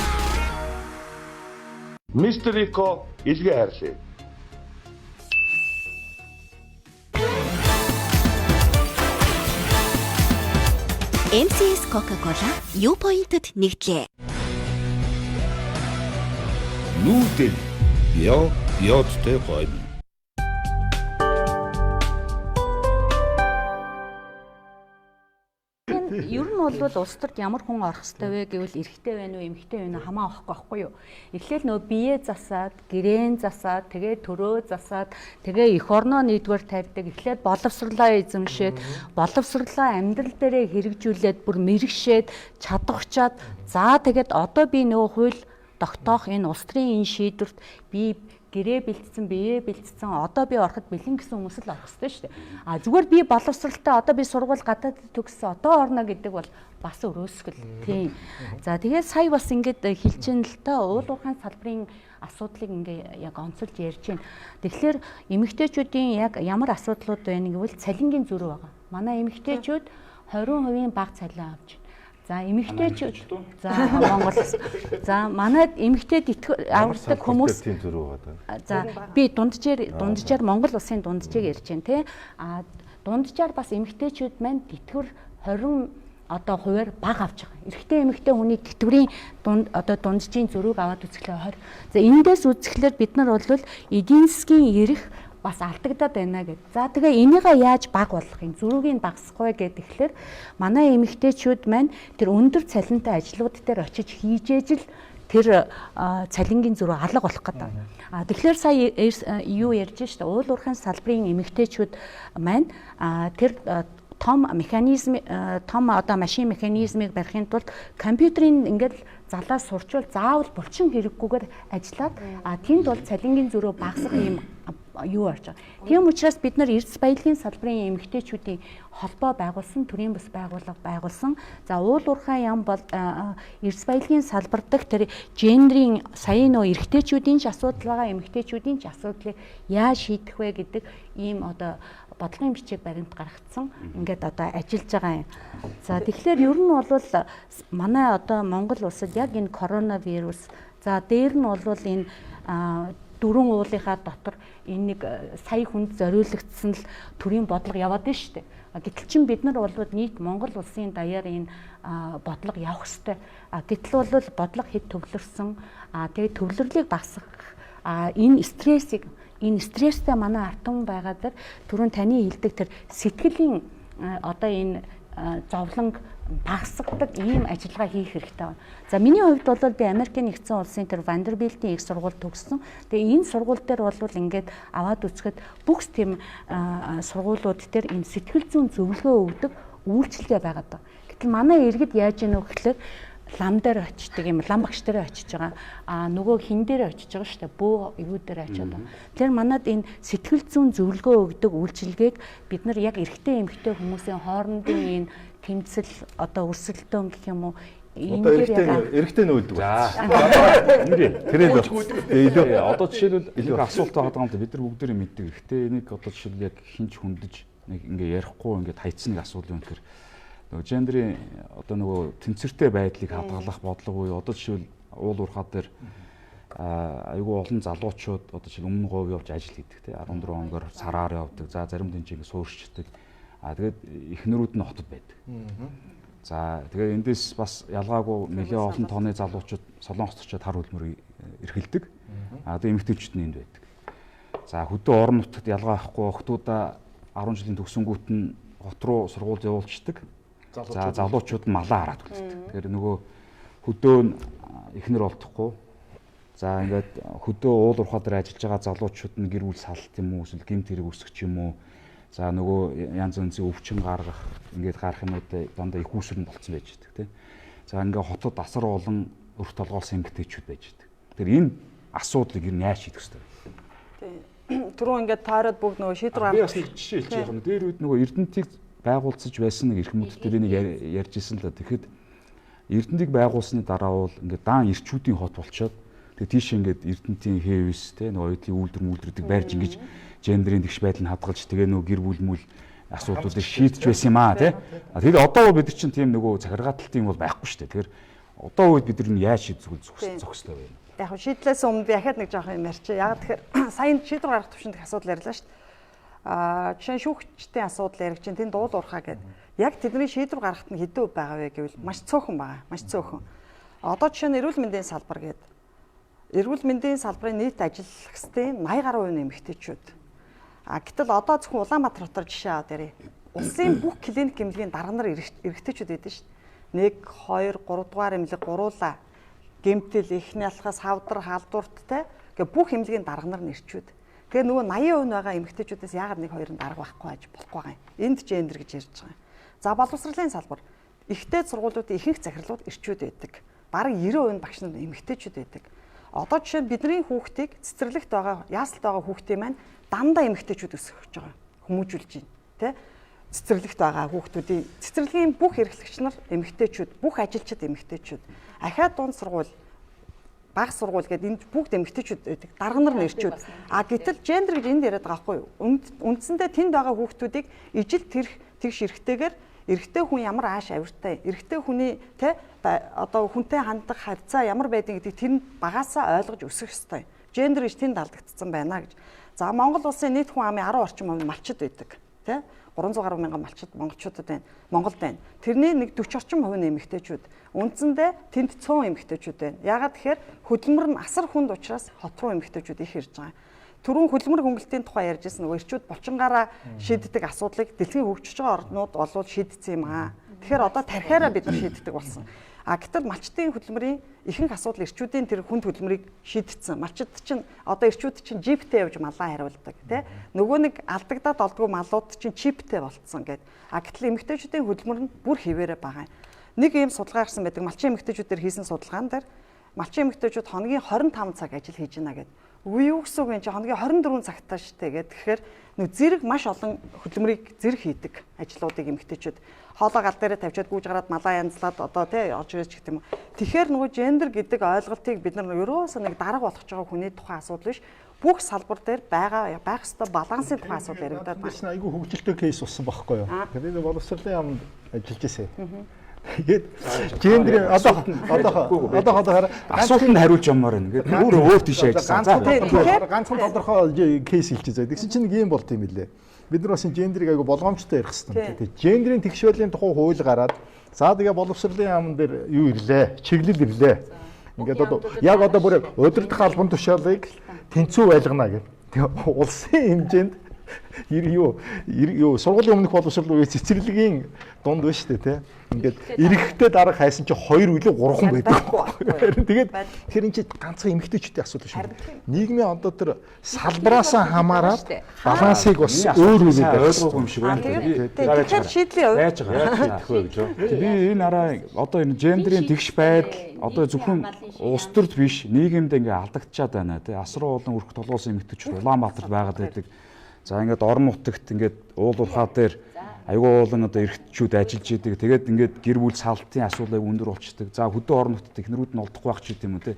G: Мистер Рико илгээ хайрлаа.
F: MCS Coca-Cola U-point-д нэгдлээ.
G: нүүдэл биодтой гойно.
M: Ер нь бол улс төрд ямар хүн орох ёстой вэ гэвэл эрэгтэй байна уу, эмэгтэй байна уу хамаа авахгүй байхгүй юу. Эхлээл нөө бие засаад, гэрээн засаад, тэгээ төрөө засаад, тэгээ эх орноо нэгдүгээр тавьдаг. Эхлээд боловсрлоо эзэмшээд, боловсрлоо амьдрал дээрээ хэрэгжүүлээд, бүр мэрэгшээд, чадварчаад, за тэгээд одоо би нөгөө хууль тогтоох энэ улс төрийн энэ шийдвэрт би гэрээ бэлтцсэн, биеэ бэлтцсэн, одоо би ороход бэлэн гэсэн хүмүүс л орох ёстой шүү дээ. А зүгээр би боловсралтай одоо би сургууль гадаад төгссөн, одоо орно гэдэг бол бас өрөөсгөл. Тийм. За тэгээд сая бас ингэж хэлж ийн л та уул уурхайн салбарын асуудлыг ингээ яг онцолж ярьж байна. Тэгэхээр эмэгтэйчүүдийн яг ямар асуудлууд байна гэвэл цалингийн зөрүү байгаа. Манай эмэгтэйчүүд 20% бага цалин авч байна. За эмэгтэйчүүд за Монгол за манайд эмэгтэйд авардаг хүмүүс
C: тийм зөрүү байгаа.
M: За би дунджаар Монгол улсын дунджийг ярьж байна те. А дунджаар бас эмэгтэйчүүд маань тэтгэвэр 20 одоо хуваар бага авч байгаа. Эрэгтэй эмэгтэй хүний тэтгэврийн одоо дунджийн зөрүүг аваад үзэхлээр 20. За эндээс үзэхлээр бид нар бол эдийн засгийн эрх бас алдагдаад байна гэд. За тэгээ энийгээ яаж бага болгох юм? Зөрүүгийг багасгах вэ гэхээр манай эмэгтэйчүүд маань тэр өндөр цалинтай ажлууд дээр очиж хийж л тэр цалингийн зөрүү алга болох гэдэг. Тэгэхээр сая юу ярьж штэ уул уурхайн салбарын эмэгтэйчүүд маань тэр том механизм одоо машин механизмыг барихын тулд компьютерийн ингээд залаас сурчвал заавал булчин хэрэггүйгээр ажиллаад тэнд бол цалингийн зөрөө багасгах юм юу орж байгаа. Тийм учраас бид нар эрдэс баялагын салбарын эмэгтэйчүүдийн холбоо байгуулсан, төрийн бас байгууллага байгуулсан. За уул уурхай яам бол эрдэс баялагын салбар дахь тэр жендэрийн сая нөө эрэгтэйчүүдийн ч асуудал байгаа, эмэгтэйчүүдийн ч асуудлыг яаж шийдэх вэ гэдэг ийм одоо бодлогын бичиг баримт гаргацсан. Ингээд одоо ажиллаж байгаа юм. За тэгэхээр ер нь бол манай одоо Монгол улсад яг энэ коронавирус за дээр нь бол энэ дөрвөн уулынхаа дотор энэ нэг сая хүнд зориулагдсан л төрийн бодлого яваад байна шүү дээ. Гэтэл чин бид нар бол нийт Монгол улсын даяар энэ бодлого явах ёстой. Гэтэл бол бодлого хэд төвлөрсөн. Тэгээд төвлөрлийг багасгах энэ стресстэй манай ард түмэн байгаад түрүүн таны хэлдэг тэр сэтгэлийн одоо энэ зовлонг багасгадаг ийм ажиллагаа хийх хэрэгтэй байна. За миний хувьд бол би Америкийн нэгдсэн улсын тэр Vanderbilt-ийн их сургууль төгссөн. Тэгээ энэ сургууль дээр бол ингээд аваад үзэхэд бүх тийм сургуулиуд дээр энэ сэтгэл зүйн зөвлөгөө өгдөг үйлчилгээ байгаад байна. Гэтэл манай иргэд яаж яах вэ гэхээр лам дээр очдөг юм, лам багш дээр очиж байгаа. Нөгөө хин дээр очиж байгаа шүү дээ. Бөө юу дээр очиод байгаа. Тэгэхээр манад энэ сэтгэл зүйн зөвлөгөө өгдөг үйлчилгээг бид нар яг эрэгтэй эмэгтэй хүмүүсийн хоорондын энэ тэмцэл одоо өрсөлдөөн гэх юм уу
C: одоо эрэгтэй нөлдөг.
A: Тэр одоо жишээлбэл илүү асуулт байгаа юм да бид нар бүгдээрээ мэддэг. Эрэгтэй энийг одоо жишээлбэл яг хинч хүндэж нэг ингээ ярихгүй ингээ хайцсан нэг асуудал юм тэр нөгөө жендэрийн одоо нөгөө тэнцвэртэй байдлыг хадгалах бодлого уу одоо жишээл уул уурхаа дээр айгүй олон залуучууд одоо жишээл өмнө говь явж ажил хийдэг те 14 онгоор сараар явдаг. За зарим дэнч ингээ сууршдаг. Тэгээд эхнэрүүд нь хотод байдаг. За тэгээд эндээс бас ялгаагүй нэлээд олон тооны залуучууд Солонгост очиод хар хөлмөр эрхэлдэг. Тэгээд эмэгтэйчүүд нь энд байдаг. За хөдөө орон нутгад ялгаа авахгүй охтуудаа 10 жилийн төгсөнгүүт нь хот руу сургууль явуулчихдаг. За залуучууд нь малаа хараад үлддэг. Тэгэхээр нөгөө хөдөө нь эхнэр олдохгүй. За ингээд хөдөө уул уурхаа дээр ажиллаж байгаа залуучууд нь гэр бүл салт юм уу эсвэл гэмт хэрэг үүсгэж юм уу. За нөгөө янз янзын өвчин гаргах ингээд гарах юмуд дандаа их үүсвэр нь болцсон байж байдаг тийм. За ингээд хотод асар олон өрх толгоолсон эмэгтэйчүүд байж байдаг. Тэгэхээр энэ асуудлыг ер нь яаж шийдэх ёстой вэ?
B: Тийм. Түрүү ингээд таарад бүгд нөгөө шийдвэр
A: гаргах. Би бас нэг жишээ хэлж байгаа юм. Дээр үед нөгөө Эрдэнтийг байгуулцаж байсан нэг эрхмүүдтэй би нэг ярьжсэн л да. Тэгэхэд Эрдэнтийг байгуулсны дараа бол ингээд даан эрчүүдийн хот болчоод тэгээ тийш ингээд Эрдэнтийн хэвс те нөгөө оюутлын үйлдвэрүүдийг барьж ингэж жендэрийн тэгш байдал нь хадгалж тэгээ нөгөө гэр бүл мүл асуудлуудыг шийдэж байсан юм аа тий. Тэгээд одоо бид чинь тийм нөгөө захиргааталтын бол байхгүй шүү дээ. Тэгэхээр одоо үед бид нар яаж шийдэх зохистой вэ?
B: Яг шийдлээс өмнө би дахиад нэг жоох юм ярьчих. Яг тэгэхээр сайн шийдвэр гаргах төвшөндөх асуудал ярьлаа шүү дээ. Жишээ нь шүүгчдийн асуудал ярих чинь тэнд уул уурхаа гэдэг. Яг тэдний шийдвэр гаргахт нь хэдэн үе байгаа вэ гэвэл маш цөөхөн байгаа. Маш цөөхөн. Одоо жишээ нь эрүүл мэндийн салбар гэдэг эрүүл мэндийн салбарын нийт ажиллагчдын 80% нь эмэгтэйчүүд. Гэтэл одоо зөвхөн Улаанбаатар хотоор жишээ аваад ярив. Улсын бүх клиник эмнэлгийн дарга нар эрэгтэйчүүд байдаг шүү дээ. 1, 2, 3 дугаар эмнэлэг гуруула гэмтэл ихний алхаас хавдар халдварттай гэ бүх эмнэлгийн дарга нар нэрчүүд. Тэгээ нөгөө 80% байгаа эмэгтэйчүүдээс яагаад 1-2 дарга байхгүй байж болохгүй байгаа юм. Энд гендер гэж ярьж байгаа юм. За боловсролын салбар ихтэй сургуулиудын ихэнх захирлууд эрчүүд байдаг. Бараг 90% багш нар эмэгтэйчүүд байдаг. Одоо жишээ нь бидний хүүхдийг цэцэрлэгт байгаа, яасалт байгаа хүүхдийн маань дандаа эмэгтэйчүүд өсгөж байгаа. Хүмүүжүүлж байна, тэ? Цэцэрлэгт байгаа хүүхдүүдийн цэцэрлэгийн бүх эрхлэгч нар эмэгтэйчүүд, бүх ажилчид эмэгтэйчүүд. Ахаад дунд сургууль, бага сургууль гэдэг энд бүгд эмэгтэйчүүд байдаг. Дарга нар нэрчүүд. Гэтэл гендер гэж энд яриад байгаа байхгүй юу? Үндсэндээ тэнд байгаа хүүхдүүдийг ижил тэгш эрхтэйгээр эрэгтэй хүн ямар ааш авиртай, эрэгтэй хүний тэ одоо хүнтэй хандах харьцаа ямар байдгийг гэдгийг тэр багаасаа ойлгож өсөх ёстой. Гендер гэж тэнд алдагдсан байна гэж. За Монгол улсын нийт хүн амын 10 орчим хувь малчид байдаг. Тэ 300 гаруй мянган малчид монголчуудад байна. Монголд байна. Тэрний нэг 40 орчим хувь нь эмэгтэйчүүд. Үндсэндээ тэнд цөөн эмэгтэйчүүд байна. Яагаад тэгэхээр хөдөлмөр нь асар хүнд учраас хот руу эмэгтэйчүүд их ирж байгаа. Түрүүн хөдөлмөр хөнгөлтийн тухай ярьжсэн нөгөө эрчүүд булчингаараа шийддэг асуудлыг дэлхийн хөгжиж байгаа орнууд олвол шийдсэн юм аа. Тэгэхээр одоо тархиараа бид нар шийддэг болсон. Гэтэл малчдын хөдөлмөрийн ихэнх асуудал эрчүүдийн тэр хүнд хөдөлмөрийг шийдсэн. Малчид чинь одоо эрчүүд чинь жиптэй явж малаа хариулдаг тий. Нөгөө нэг алдагдаад олдгүй малууд чинь чиптэй болцсон гэд. Гэтэл эмэгтэйчүүдийн хөдөлмөр нь бүр хിവэрэ байгаа. Нэг ийм судалгаа гарсан байдаг. Малчин эмэгтэйчүүдээр хийсэн судалгаан дээр малчин эмэгтэйчүүд хоногийн 25 цаг ажил хийж байна гэд. Юу гэсэн үг юм чи хоногийн 24 цагтаа штэ гэд. Тэгэхээр нөө зэрэг маш олон хөдөлмөрийг зэрэг хийдэг ажлуудыг эмэгтэйчүүд хоолоо гал дээрээ тавьчаад гүйж гараад малаа янзлаад одоо тий орж ирж гэх юм. Тэгэхээр нөгөө гендер гэдэг ойлголтыг бид нар ерөөсөө нэг дарга болгож байгаа хүний тухайн асуудал биш. Бүх салбар дээр байх ёстой балансын тухайн асуудал яригадаад байна.
D: Айгүй хөгжилтэй кейс болсон байхгүй юу? Тэгээд боловсролын яамд ажиллаж ирсэн. Тэгээд гендер одоо
A: асуултанд хариулж юмар байна. Ингээд өөр тийш ажилласан.
D: За ганцхан тодорхой кейс хэлчихье. Тэгсэн чинь нэг юм болт юм билээ. Бид нар бас гендерийг айгу болгоомжтой ярих хэрэгтэй. Тэгээд гендерийн тэгшвэлийн тухай хууль гараад за тэгээ боловсролын яамн дээр юу ирлээ? Чиглэл ирлээ. Ингээд одоо яг одоо бүр удирдах албан тушаалыг тэнцүү байлгана гэх. Тэгээ улсын хэмжээнд юу сургуулийн өмнөх боловсрол үе цэцэрлэгийн дунд байна шүү дээ тий. Ингээд эрэгтэй дарга хайсан чи 2 үлээ 3 хүн байдаг. Тэгээд тэр энэ чи ганцхан эмэгтэйчүүдийн асуудал шүү. Нийгмийн одоо тэр салбараасаа хамаараад балансыг бас өөр
A: ойлгох юм шиг байна.
B: Тэгэхээр шийдлээ
A: яаж байгаа гэж байна. Би энэ араа одоо энэ гендерийн тэгш байдал одоо зөвхөн улс төрд биш нийгэмд ингээ алдагдчихад байна тий. Асруу олон өрх толгуусан эмэгтэйчүүд Улаанбаатарт байгаад байдаг. За ингээд орон нутагт ингээд уул уурхаа дээр аюул олон одоо эрхтчүүд ажиллаж идэг. Тэгээд ингээд гэр бүл салтын асуудал өндөр болчихдаг. За хөдөө орон нутгад технэрүүд нь олдохгүй байх ч гэдэм үү те.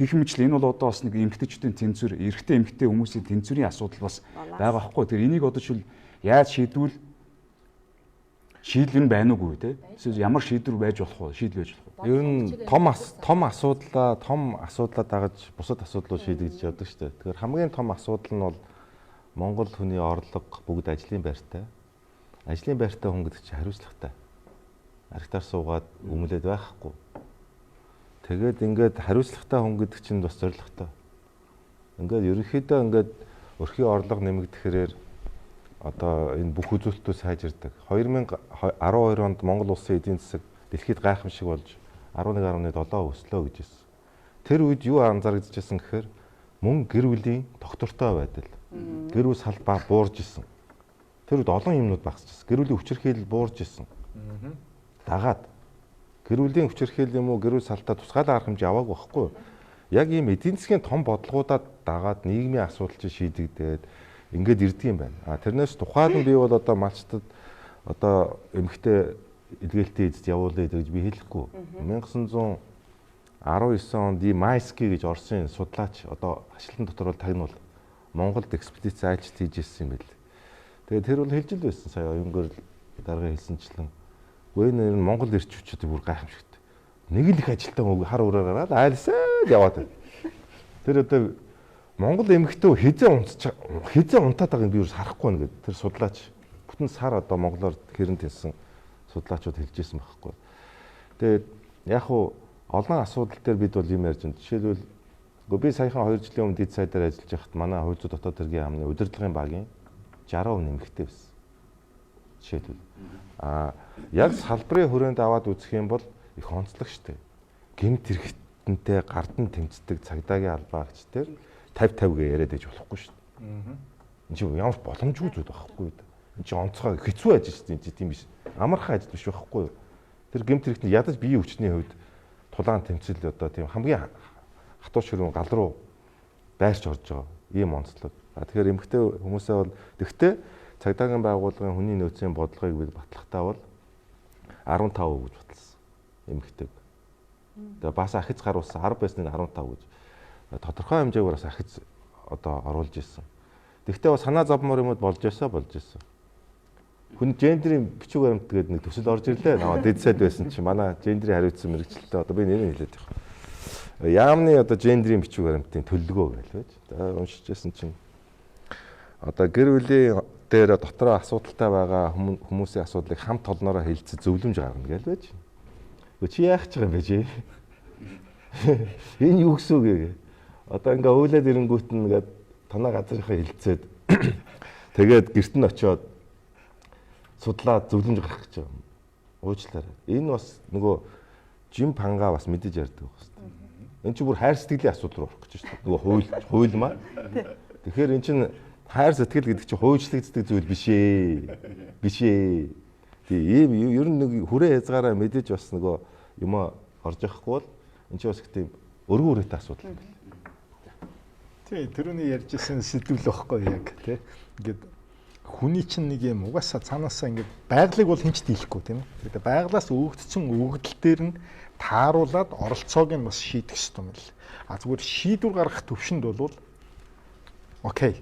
A: Хийх мэтл энэ бол одоо бас нэг эмэгтэйчүүдийн тэнцвэр, эрэгтэй эмэгтэй хүмүүсийн тэнцвэрийн асуудал бас байгаа байхгүй. Тэр энийг одоо шил яаж шийдвэл шийдэл нь байна уугүй те. Эсвэл ямар шийдвэр байж болох вэ? Шийдэл байж болох вэ?
C: Ер нь том асуудлаа дагаж бусад асуудлууд шийдэгдэж явдаг шүү дээ. Тэгэхээр хамгийн том асуудал нь бол Монгол хүний орлого бүгд ажлын байртай. Ажлын байртай хүн гэдэг чинь хариуцлагатай. Архитаар суугаад өмлөд байхгүй. Тэгээд ингээд хариуцлагатай хүн гэдэг чинь бас зоригтой. Ингээд ерөнхийдөө ингээд өрхийн орлого нэмэгдэхээр одоо энэ бүх үзүүлэлтүүд сайжирдаг. 2012 онд Монгол улсын эдийн засаг дэлхийд гайхамшиг болж 11.7 өслөө гэж хэлсэн. Тэр үед юу анзаарэгдэжсэн гэхээр мөн гэр бүлийн доктортой байдал. Гэр бүл салбар буурж исэн. Тэр үед олон юмнууд багасчихсан. Гэр бүлийн хүчирхийлэл буурж исэн. Дагаад гэр бүлийн хүчирхийлэл юм уу гэр бүл салтаа тусгаалаа арга хэмжээ аваагүй байхгүй. Яг ийм эдийн засгийн том бодлогуудад дагаад нийгмийн асуудал чинь шийдэгдээд ингээд ирдэг юм байна. Тэрнээс тухайн би бол одоо малчтад одоо эмэгтэй эдгэлтэй эзэд явуулъя гэж би хэлэхгүй. 1919 онд Майски гэж Оросын судлаач одоо ашлалтан дотор бол тагнуул Монголд экспедиц айлчт хийж ирсэн юм байл. Тэгээд тэр бол хэлж л байсан сая Оюунгэрэл дарга хэлсэнчлэн. Гүн нэр нь Монгол ирчүүчүүд бүр гайхамшигт. Нэг л их ажилтан хар ураар гараад айлсаад яваад. Тэр одоо Монгол эмэгтэй хизээ унтаад байгааг би юу харахгүй нэ гэд тэр судлаач бүтэн сар одоо монголоор хэрэн хэлсэн судлаачууд хэлжсэн байхгүй. Тэгээд яг уу олон асуудал дээр бид бол юм ярьж байна. Жишээлбэл Гэхдээ би саяхан 2 жилийн өмнө дэд сайдаар ажиллаж байхад манай хувь зүйн дотоод хэргийн яамны удирдлагын багийн 60% нэмэгтэй байсан. Жишээлбэл яг салбарын хүрээнд аваад үзэх юм бол их онцлог штэ. Гэмт хэрэгтэнтэй гардан тэмцдэг цагдаагийн албаагч дээр 50-50 гээ яриад ээж болохгүй штэ. Энд чинь ямар боломжгүй зүйл байхгүй юу? Энд чинь онцгой хэцүү ажил штэ. Энд чинь тийм биш. Амархан ажил биш байхгүй юу? Тэр гэмт хэрэгтэнд ядаж биеийн хүчний хувьд тулаан тэмцэл одоо тийм хамгийн хатуу ширүүн гал руу байрч орж байгаа ийм онцлог. Тэгэхээр эмэгтэй хүмүүсээ бол тэгтээ цагдаагийн байгууллагын хүний нөөцийн бодлогыг бид батлахтаа бол 15% гэж батлсан эмэгтэйг. Тэгээ бас ахиц гаруулсан 10 байсныг 15 гэж тодорхой хэмжээгээр бас ахиц одоо оруулж ирсэн. Тэгтээ бас санаа зовмор юмуд болж байсан. Хүн жендэрийн бичиг баримт гэдэг нэг төсөл орж ирлээ. Наваа дэд сайд байсан чинь манай жендэрийн хариуцсан мэрэгчлээ одоо би нэрийг хэлээд байна. Яамны одоо жендэрийн бичиг баримтын төлөлгөө гэж байж. За уншижсэн чинь одоо гэр бүлийн дээр дотроо асуудалтай байгаа хүмүүсийн асуудлыг хамт олноороо хэлцэж зөвлөмж гаргана гэж байж. Чи яах гэж байгаа юм бэ чи? Энэ юу гэсэн үг вэ? Одоо ингээ өөлөд ирэнгүүт нь ингээд танаа газрынхаа хэлцээд тэгээд гэрт нь очиод судлаад зөвлөмж гаргах гэж байгаа. Уучлаарай. Энэ бас нөгөө жим панга бас мэдэж ярьдаг байх хэвээр. Энд чинь бүр хайр сэтгэлийн асуудал руу орох гэж байна. Нөгөө хуйлмаа. Тэгэхээр эн чинь хайр сэтгэл гэдэг чинь хуйчлагддаг зүйл биш ээ. Биш ээ. Тийм ер нь нэг хүрээ хязгаараа мэдээж бас нөгөө юм орж явахгүй бол эн чинь бас их тийм өргөн үрээтэй асуудал юм байна.
D: Тий, тэрүүний ярьжсэн сэдвэл واخгүй яг тий. Ингээд хүний чинь нэг юм угаасаа цаанаасаа ингээд байгалыг бол хинч дийлэхгүй тийм ээ. Тэгээд байгалаас өгөгдсөн өгөгдөл дээр нь тааруулаад оролцоог нь бас шийдэх ёстой юм л. Зүгээр шийдвэр гаргах төвшөнд бол окей.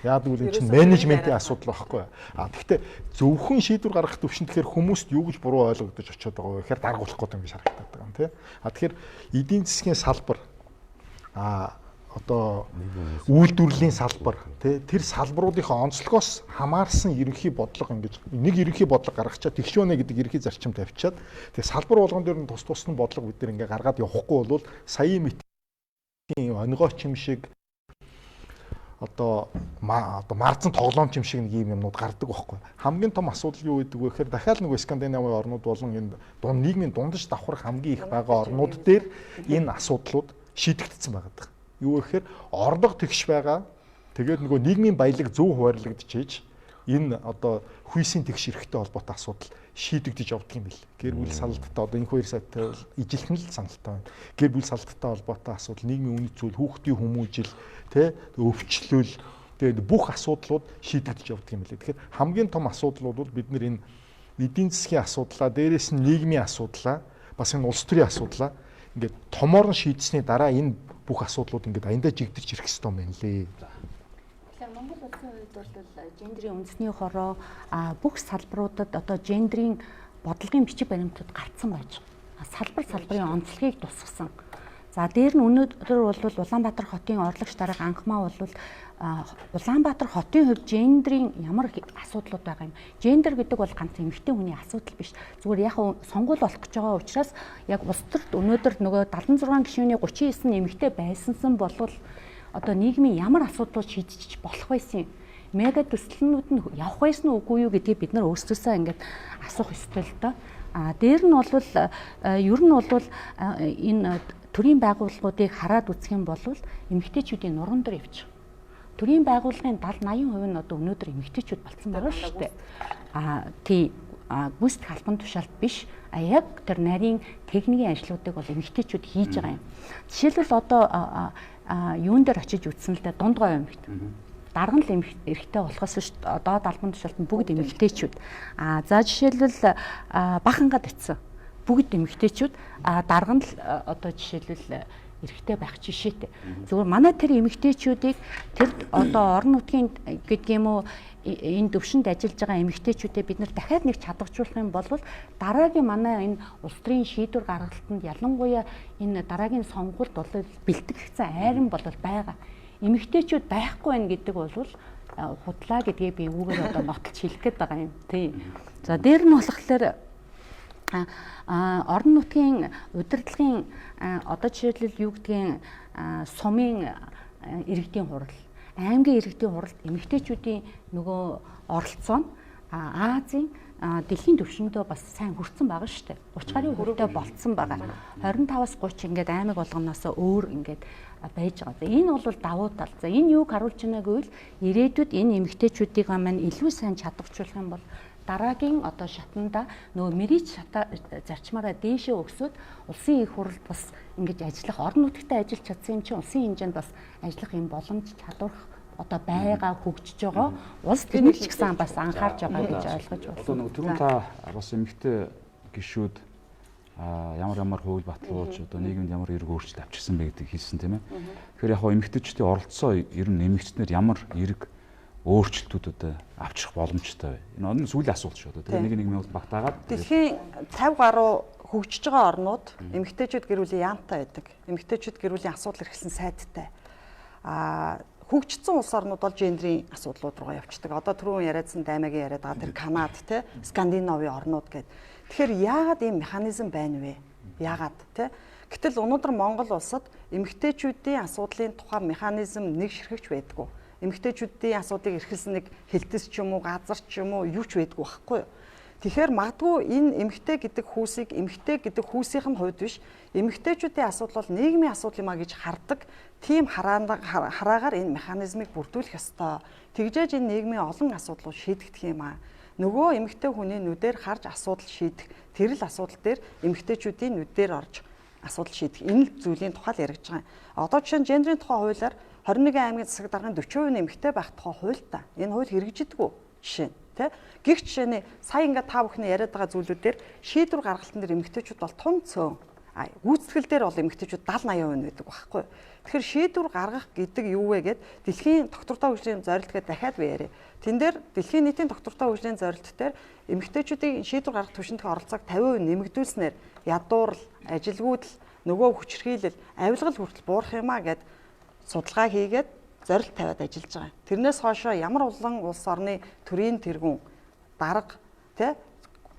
D: Яг үл энэ чинь менежментийн асуудал байхгүй. Гэхдээ зөвхөн шийдвэр гаргах төвшөнд тэгэхээр хүмүүст юу гэж буруу ойлгогдож очиод байгаа вэ гэхээр даргуулах гэдэг юм биш харагдаад байгаа юм тий. Тэгэхээр эдийн засгийн салбар одоо үйлдвэрлэлийн салбар тэр салбаруудынхаа онцлогоос хамаарсан ерөнхий бодлого ингэж нэг ерөнхий бодлого гаргачаад тэгшөөнэ гэдэг ерөнхий зарчим тавьчаад тэгээ салбар болгон дээр нь тус нь бодлого бид нэр ингээ гаргаад явахгүй бол саяын митийн онгойч юм шиг одоо марцсан тоглоомч юм шиг нэг юм юмнууд гардаг байхгүй. Хамгийн том асуудал юу гэдэг вэ гэхээр дахиад нэг Скандинавын орнууд болон энэ нийгмийн дундаж давхар хамгийн их байгаа орнууд дээр энэ асуудлууд шийдэгдсэн байгаа. Юу гэхээр орлого тэгш байгаа. Тэгээд нөгөө нийгмийн баялаг зөв хуваарлагдчихэж энэ одоо хүйсийн тэгш эрэхтэй холбоотой асуудал шийдэгдэж явдаг юм бэл. Гэр бүл салалттай одоо энэ хоёр сайттай бол ижилхэн л саналтай байна. Гэр бүл салалттай холбоотой асуудал, нийгмийн үнэт зүйл, хүүхдийн хүмүүжил, өвчлөл, тэгээд бүх асуудлууд шийдэгдэж явдаг юм бэл. Тэгэхээр хамгийн том асуудал бол бид нэр энэ эдийн засгийн асуудлаа, дээрээс нь нийгмийн асуудлаа, бас энэ улс төрийн асуудлаа ингээд томоор нь шийдсэний дараа энэ бүх асуудлууд ингээд аяндаа жигдэрч ирэх ёстой юм байна лээ.
M: Тэгэхээр Монгол улсын хувьд бол жендэрийн үндэсний хороо бүх салбаруудад одоо жендэрийн бодлогын бичиг баримтууд гарцсан байж байгаа. Салбарын онцлогийг тусгасан. За дээр нь өнөөдөр бол Улаанбаатар хотын орлогч дарга анхмаа бол Улаанбаатар хотын хувьд жендэрийн ямар асуудлууд байгаа юм. Жендер гэдэг бол ганц эмэгтэй хүний асуудал биш. Зүгээр яг сонгуул болох гэж байгаа учраас яг улс төрт өнөөдөр нөгөө 76 гишүүний 39 эмэгтэй байсансан болвол одоо нийгмийн ямар асуудлууд шийдэж болох байсан юм. Мега төслөнүүд нь явах байсан уу үгүй юу гэдгийг бид нар өөрсдөөсөө ингээд асуух ёстой л доо. Дээр нь бол ер нь бол энэ төрийн байгууллагуудыг хараад үзэх юм бол эмэгтэйчүүдийн нуруунд дөр явчих. Төрийн байгууллагын 70-80% нь одоо өнөөдөр эмэгтэйчүүд болсон байгаа шүү дээ. Тий гүйцэтгэх албан тушаалт биш. Яг тэр нарийн техникийн ажлуудыг бол эмэгтэйчүүд хийж байгаа юм. Жишээлбэл одоо юун дээр очиж үзсэн л дээ дунд гой эмэгтэй. Дарга л эрэгтэй болохоос шүү дээ. Доод албан тушаалт нь бүгд эмэгтэйчүүд. За жишээлбэл бахангад очисон. Бүгд эмэгтэйчүүд дарга нь одоо жишээлбэл эрэгтэй байх жишээтэй. Зүгээр манай тэр эмэгтэйчүүдийг тэр одоо орон нутгийн гэдэг юм уу энэ төвшөнд ажиллаж байгаа эмэгтэйчүүдээ бид нар дахиад нэг чадваржуулах юм бол дараагийн манай энэ улс төрийн шийдвэр гаргалтанд ялангуяа энэ дараагийн сонгуульд бол бэлтгэгдсэн айран бол байгаа. Эмэгтэйчүүд байхгүй байх гэдэг бол худлаа гэдгийг би үүгээр одоо нотолж хэлэх гээд байгаа юм. Тий. За дээр нь болохоор орон нутгийн удирдлагын одоо жишээлбэл юу гэдгийг сумын иргэдийн хурал, аймгийн иргэдийн хуралд эмэгтэйчүүдийн нөгөө оролцоо нь Азийн дэлхийн түвшиндөө бас сайн хүрсэн байгаа шүү дээ. 30 гаруй хүрээтэй болцсон байгаа. 25-аас 30 ингээд аймаг болгоноос өөр ингээд байж байгаа. Энэ бол давуу тал. За энэ юуг харуулж байна гэвэл ирээдүйд энэ эмэгтэйчүүдийг маань илүү сайн чадваржуулах юм бол дараагийн одоо шатанда нөгөө мэрийч зарчмаараа дээшээ өгсөд улсын их хурлд бас ингэж ажиллах, орон нутагтаа ажиллаж чадсан юм чинь улсын хэмжээнд бас ажиллах юм боломж чадварх одоо байгаа хөгжиж байгаа. Улс тэрнийг ч гэсэн бас анхаарж байгаа гэж ойлгож байна.
A: Одоо нөгөө түрүүн та бас эмэгтэй гишүүд ямар хууль баталгуулж одоо нийгэмд ямар эрг өөрчлөлт авчирсан бэ гэдгийг хэлсэн тийм ээ. Тэгэхээр яг хоо эмэгтэйчдийн оролцоо ер нь нэмэгдснээр ямар эрг өөрчлөлтүүдэд авчрах боломжтой вэ? Энэ сүүлийн асуулт шүү дээ. Тэгээ нэг багтаагаад
B: дэлхийн 50 гаруй хөгжиж байгаа орнууд эмэгтэйчүүд гэр бүлийн яамтай байдаг. Эмэгтэйчүүд гэр бүлийн асуудал эрхэлсэн сайдтай. Хөгжсөн улс орнууд бол жендэрийн асуудлууд руугаа явцдаг. Одоо түрүүн яриадсан даймагийн яриад байгаа тэр Канад те Скандинавын орнууд гэдэг. Тэгэхээр яагаад ийм механизм байна вэ? Яагаад те? Гэтэл өнөөдөр Монгол улсад эмэгтэйчүүдийн асуудлын тухай механизм нэг ширхэгч байдгүй. Эмэгтэйчүүдийн асуудыг эрхэлсэн нэг хэлтэс ч юм уу, газар ч юм уу юу ч байдгүй байхгүй юу? Тэгэхээр магадгүй энэ эмэгтэй гэдэг хүүсийн хувьд биш, эмэгтэйчүүдийн асуудал бол нийгмийн асуудал юм а гэж хардаг. Тийм хараагаар энэ механизмыг бүрдүүлэх ёстой. Тэгжээж энэ нийгмийн олон асуудлууд шийдэгдэх юм а. Нөгөө эмэгтэй хүний нүдээр харж асуудал шийдэх, тэр л асуудал дээр эмэгтэйчүүдийн нүдээр орж асуудал шийдэх. Энэ зүйлийн тухай л яригдж байгаа. Одоо жишээ нь жендэрийн тухай хуулиар 21 аймгийн засаг даргын 40% эмэгтэй байх тухай хууль та. Энэ хууль хэрэгжидэггүй жишээ. Гэх жишээний сая ингээд та бүхний яриад байгаа зүйлүүдээр шийдвэр гаргалтын дээр эмэгтэйчүүд бол тун цөөн. Гүйцэтгэл дээр бол эмэгтэйчүүд 70-80% байдаг байхгүй. Тэгэхээр шийдвэр гаргах гэдэг юу вэ гэд дэлхийн доктортой хөгжлийн зорилт гэдэг дахиад би яриа. Тэн дээр дэлхийн нийтийн доктортой хөгжлийн зорилт дээр эмэгтэйчүүдийн шийдвэр гаргах түвшиндх оролцоог 50% нэмэгдүүлснээр ядуурл, ажилгүйдэл, нөгөө хүчирхийлэл, авилгал хүртэл буурах юм а гэд судалгаа хийгээд зорилт тавиад ажиллаж байгаа. Тэрнээс хоошоо ямар улан улс орны төрийн тэргүүн дарга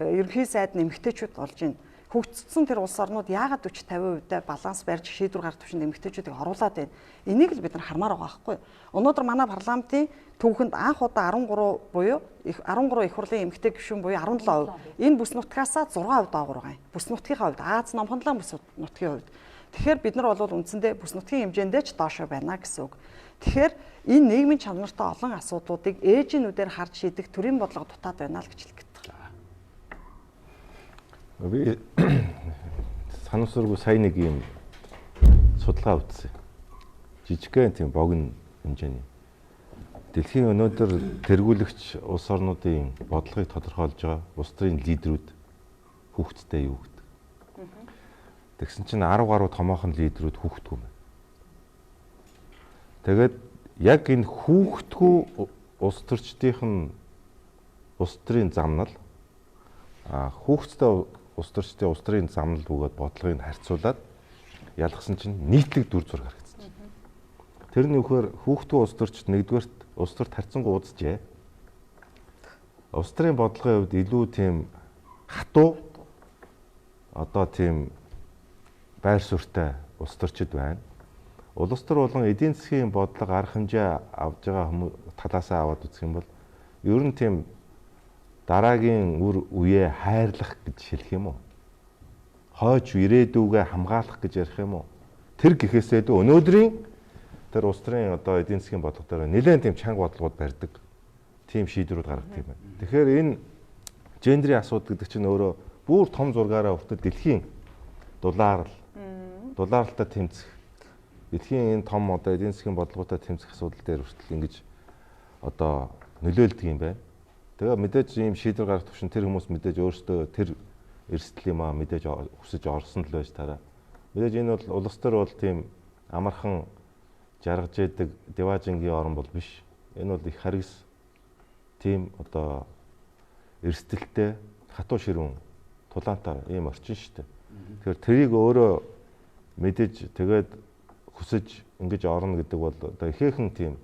B: ерөнхий сайд нэмэгтэйчүүд болж байна. Хөгжсөн тэр улс орнууд яагаад 40-50%-тай баланс барьж шийдвэр гаргах түвшинд нэмэгтэйчүүдийг оруулаад байна. Энийг л бид нар хармаар байгаа байхгүй. Өнөөдөр манай парламентын түүхэнд анх удаа 13 буюу 13 их хурлын эмэгтэй гишүүн буюу 17%. Энэ бүс нутгаасаа 6% доогуур байгаа юм. Бүс нутгийн хувьд Аз номхонлон бүс нутгийн хувьд. Тэгэхээр бид нар бол үндсэндээ бүс нутгийн хэмжээндээ ч доошоо байна гэсэн үг. Тэгэхээр энэ нийгмийн чанартай олон асуудлуудыг ээжинүүдээр харж шийдэх төрийн бодлого дутаад байна л гэж хэлэх гээд байна.
C: Би санамсаргүй сайн нэг юм судалгаа үзсэн. Жижигхэн тийм богино хэмжээний. Дэлхийн өнөөдөр тэргүүлэгч улс орнуудын бодлогыг тодорхойлж байгаа улс төрийн лидерүүд хүүхдтэй юу гэдэг. Тэгсэн чинь 10 гаруй томоохон лидерүүд хүүхдгүй юм. Тэгээд яг энэ хүүхдгүй улс төрчдийн улс төрийн замнал хүүхдтэй улс төрчдийн улс төрийн замнал бөгөөд бодлогыг харьцуулаад ялгсан чинь нийтлэг дүр зураг харагдсан чинь. Тэр нь юухээр хүүхдгүй улс төрчд нэгдүгээрт улс төрт харьцангуй ууdzжээ. Улс төрийн бодлогын хувьд илүү тийм хатуу одоо тийм байр суурьтай улс төрчид байна. Улс төр болон эдийн засгийн бодлого арга хэмжээ авж байгаа хүмүүс талаасаа аваад үзэх юм бол ер нь тийм дараагийн үр үеэ хайрлах гэж хэлэх юм уу? Хойч ирээдүгээ хамгаалах гэж ярих юм уу? Тэр гэхээсээ дөө өнөөдрийн тэр улс төрийн одоо эдийн засгийн бодлого дээр нэлээд тийм чанга бодлогууд барьдаг. Тийм шийдвэрүүд гаргадаг юм байна. Тэгэхээр энэ жендерийн асуудал гэдэг чинь өөрөө бүр том зургаараа хүртэл дэлхийн дулаарлалтад тэмцэх дэлхийн энэ том одоо эдийн засгийн бодлоготой тэмцэх асуудал дээр хүртэл ингэж одоо нөлөөлдөг юм байна. Тэгээ мэдээж ийм шийдвэр гаргах төвшин тэр хүмүүс мэдээж өөрсдөө тэр эрсдэл юм аа мэдээж хүсэж орсон л байж таараа. Мэдээж энэ бол улс төр бол тийм амархан жаргаж яадаг деважингийн орн бол биш. Энэ бол их харгас тийм одоо эрсдэлтэй хатуу ширүүн тулаантай ийм орчин шүү дээ. Тэгэхээр тэрийг өөрөө мэдээж тэгээд хүсэж ингэж орно гэдэг бол одоо ихээхэн тийм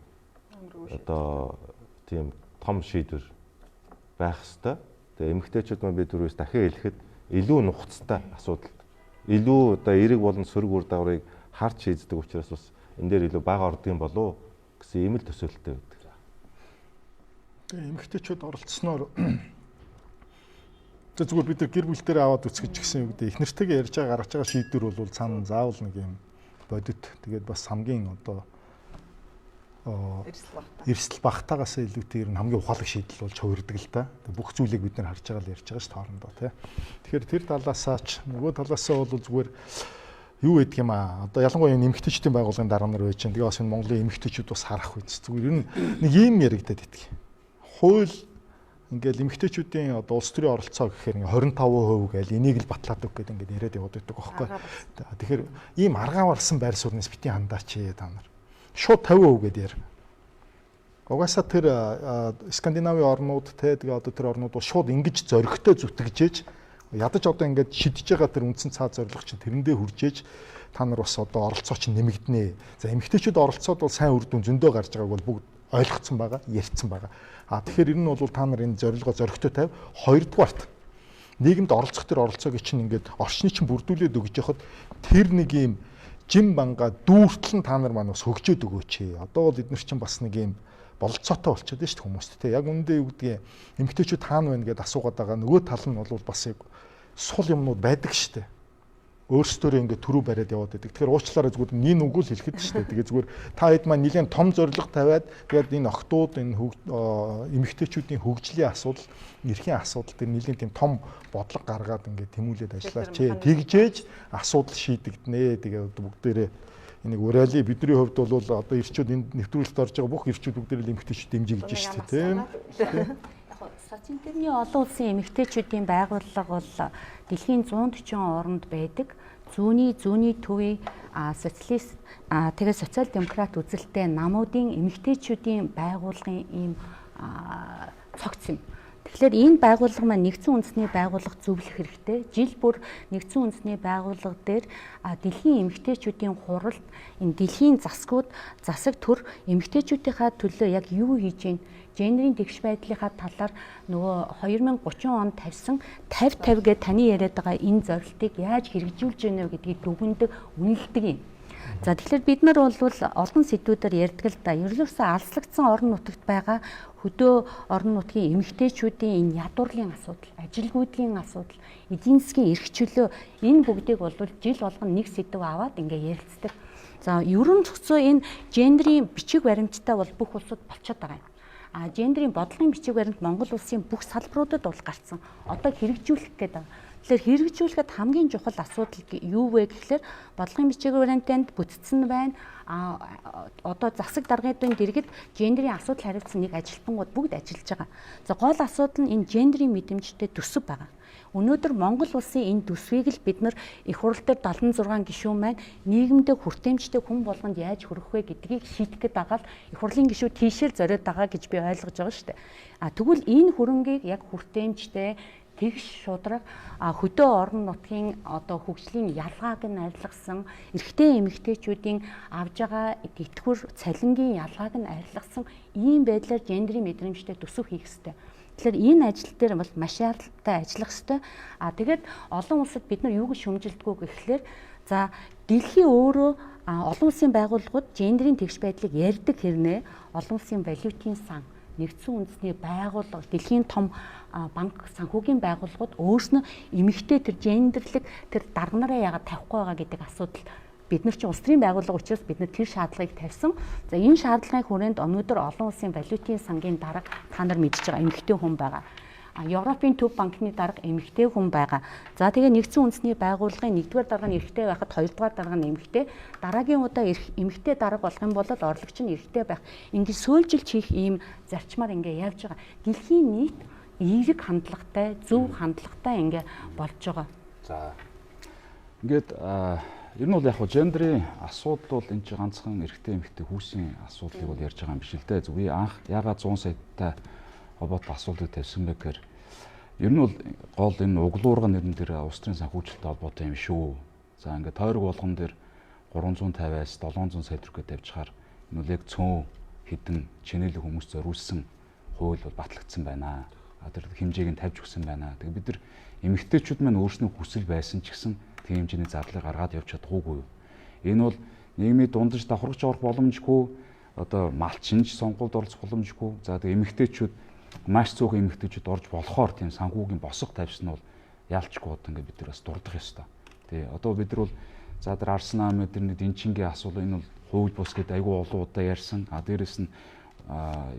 C: одоо тийм том шийдвэр байх хэвээр. Тэгээ эмэгтэйчүүд маань би түрүүс дахин хэлэхэд илүү нухацтай асуудал. Илүү одоо эерэг болон сөрөг үр дагаврыг харж хийдэг учраас бас энэ дээр илүү бага ордгийн болов гэсэн ийм л төсөөлөлтэй байдаг.
D: Тэгээ эмэгтэйчүүд оролцсноор зүгээр бид нар гэр бүл дээр аваад үсгэж гисэн үг дээ. Их нэртэйгээ ярьж байгаа гаргаж байгаа шийдвэр бол цаана заавал нэг юм бодит тэгээд бас хамгийн одоо эрсдэл багтаагаас илүүтэйгээр нь хамгийн ухаалаг шийдэл болж хувирдаг л да. Бүх зүйлийг бид нар харж байгаа л ярьж байгаа ш тоорондоо тий. Тэгэхээр тэр талаасаа ч нөгөө талаасаа бол зүгээр юу гэдэг юм аа. Одоо ялангуяа эмэгтэйчүүдийн байгууллагын дараа нар байж чинь. Тэгээ бас энэ Монголын эмэгтэйчүүд бас харах үз. Зүгээр ер нь нэг юм яригадаад идэх. Хууль ингээл эмэгтэйчүүдийн одоо улс төрийн оролцоо гэхээр 25% гээл энийг л батлаад өг гэдэг ингээд яриад яваад байдаг байхгүй. Тэгэхээр ийм аргаа барсан байр сууриас бити хандаач та нар. Шууд 50% гэдэг яар. Угаасаа тэр Скандинавын орнууд те тэгээ одоо тэр орнууд бол шууд ингэж зоригтой зүтгэжээж ядаж одоо ингээд шидэж байгаа тэр үндсэн цаад зорилго чинь тэрэндээ хүрчээж та нар бас одоо оролцоо чинь нэмэгдэнэ. За эмэгтэйчүүд оролцоод бол сайн үр дүн зөндөө гарч байгааг бол бүгд ойлгоцсон байгаа, ярьцсан байгаа. Тэгэхээр энэ нь бол та нар энэ зорилгоо зоригтой тавь. Хоёрдугаарт нийгэмд оролцох тэр оролцоог чинь ингээд орчны чинь бүрдүүлээд өгж яхад тэр нэг юм жим банга дүүртэл нь та нар маань бас хөгжөөд өгөөч. Одоо бол эдгээр чинь бас нэг юм бололцоотой болчиход байна шүү дээ хүмүүст те. Яг үүндээ юу гэдгийг эмэгтэйчүүд хаана байна гэдээ асуугаад байгаа. Нөгөө тал нь бол бас сул юмнууд байдаг шүү дээ. Өөрсдөө ингээд төрөө бариад яваад байдаг. Тэгэхээр уучлаарай зүгээр нэг үг л хэлэхэд шүү дээ. Тэгээ зүгээр та хэд маань нэгэн том зорилго тавиад тэгээд энэ охтууд энэ эмэгтэйчүүдийн хөгжлийн асуудал, эрхийн асуудал дээр нэгэн тийм том бодлого гаргаад ингээд тэмүүлээд ажиллаач. Тэгжээж асуудал шийдэгдэнэ. Тэгээд бүгдээрээ энийг урайлаа бидний хувьд бол одоо ирчүүд энд нэвтрүүлэлт орж байгаа бүх ирчүүд бүгдээрээ эмэгтэйчүүд дэмжиж шүү дээ. Тийм.
M: Сочин тэрний олон улсын эмэгтэйчүүдийн байгууллага бол дэлхийн 140 орнд байдаг. Зүүнний төвийн социалист тэгээ социал демократ үзэлтэй намуудын эмэгтэйчүүдийн байгууллагын ийм цогц юм. Тэгэхээр энэ байгууллага маань нэгдсэн үндэсний байгууллага зөвлөх хэрэгтэй. Жил бүр нэгдсэн үндэсний байгууллага дээр дэлхийн эмэгтэйчүүдийн хуралд энэ дэлхийн засаг төр эмэгтэйчүүдийнхаа төлөө яг юу хийж гин гендерийн тэгш байдлынхаа талаар нөгөө 2030 онд тавьсан 50-50 гэж таны яриад байгаа энэ зорилтыг яаж хэрэгжүүлж гэнэ гэдгийг дүгндэг, үнэлдэг юм. За тэгэхээр бид нар бол олон сэдвүүдээр ярьдаг л да. Ерөнхийдөө алслагдсан орон нутагт байгаа хөдөө орон нутгийн эмэгтэйчүүдийн энэ ядуурлын асуудал, ажилгүйдлийн асуудал, эдийн засгийн эрх чөлөө энэ бүгдийг бол жил болгоно нэг сэдв аваад ингээ ярилцдаг. За ерөн зохицоо энэ гендерийн бичиг баримттай бол бүх улсууд болчиход байгаа юм. Гендерийн бодлогын бичиг баримт Монгол улсын бүх салбаруудад бол гарсан. Одоо хэрэгжүүлэх гэдэг. Тэгэхээр хэрэгжүүлэхэд хамгийн чухал асуудал юу вэ гэхлээр бодлогын бичиг баримтанд бүтцэн байна. Одоо засаг даргын дэргэд гендерийн асуудал хариуцсан нэг ажилтнууд бүгд ажиллаж байгаа. За гол асуудал нь энэ гендерийн мэдрэмжтэй төсөв байгаа. Өнөөдөр Монгол улсын энэ төсвийг л бид нар их хурал дээр 76 гишүүн маань нийгэмдээ хүртээмжтэй хүн болгонд яаж хүрэх вэ гэдгийг шийдэх гээд байгаа л их хурлын гишүүд тийшээр зориод байгаа гэж би ойлгож байгаа шүү дээ. Тэгвэл энэ хөрөнгийг яг хүртээмжтэй тэгш шудраг хөдөө орон нутгийн одоо хөгжлийн ялгааг нь арилгасан, эрэгтэй эмэгтэйчүүдийн авж байгаа тэтгэвэр цалингийн ялгааг нь арилгасан ийм байдлаар гендерийн мэдрэмжтэй төсөв хийх ёстой. Тэгэхээр энэ ажил дээр бол маш шаардлагатай ажиллах ёстой. Тэгээд олон улсад бид нар юуг шөмжилдэггүй гэхлээр за дэлхийн өөрөө олон улсын байгууллагууд гендерийн тэгш байдлыг ярьдаг хэрнээ олон улсын валютын сан, нэгдсэн үндэсний байгууллага, дэлхийн том банк, санхүүгийн байгууллагууд өөрснөө эмэгтэй тэр гендерлэг тэр дарга нараа яагаад тавихгүй байгаа гэдэг асуудал бид нар чинь улс төрийн байгууллага учраас бид нар тэр шаардлагыг тавьсан. За энэ шаардлагын хүрээнд өнөөдөр олон улсын валютын сангийн дарга та нар мэдж байгаа эмэгтэй хүн байгаа. Европын төв банкны дарга эмэгтэй хүн байгаа. За тэгээ нэгдсэн үндэсний байгууллагын 1-р дарга нь эрэгтэй байхад 2-р дарга нь эмэгтэй. Дараагийн удаа эмэгтэй дарга болох юм бол орлогч нь эрэгтэй байх. Ингээд сөөлжилж хийх ийм зарчмаар ингээд явж байгаа. Дэлхийн нийт эерэг хандлагатай, зөв хандлагатай ингээд болж байгаа.
A: За ингээд ер нь бол яг гендерийн асуудал бол энэ чинь ганцхан эрэгтэй эмэгтэй хүүсийн асуудлыг бол ярьж байгаа юм биш л дээ. Зүгээр анх ягаад 100 саятай холбоотой асуудлыг тавьсан бэ гэхээр ер нь бол гол энэ углуурга нэрнэр дээр улс төрийн санхүүжилттэй холбоотой юм шүү. За ингээд тойрог болгон дээр 350-аас 700 сая төгрөг тавьчихаар энэ бол яг цөөн хідэн чинэлэг хүмүүс зориулсан хууль бол батлагдсан байна. тэр хэмжээг нь тавьж өгсөн байна. Тэгээ бид нар эмэгтэйчүүд маань өөрснөө хүсэл байсан ч гэсэн тийм хэмжээний зардлыг гаргаад явж чадахгүй юу? Энэ бол нийгмийн дундаж давхаргаж орох боломжгүй, одоо малчинж сонгуульд оролцох боломжгүй. За тэгээ эмэгтэйчүүд маш цөөхөн эмэгтэйчүүд орж болохоор тийм санхүүгийн босго тавьсан нь бол ялчгүй одоо ингээд бид нар бас дурдах ёстой. Тий, одоо бид нар бол за тэр арснаа мэдэрнэ дэнчингийн асуулт энэ бол хууль бус гэдэг айгүй олон удаа ярьсан. Дээрэс нь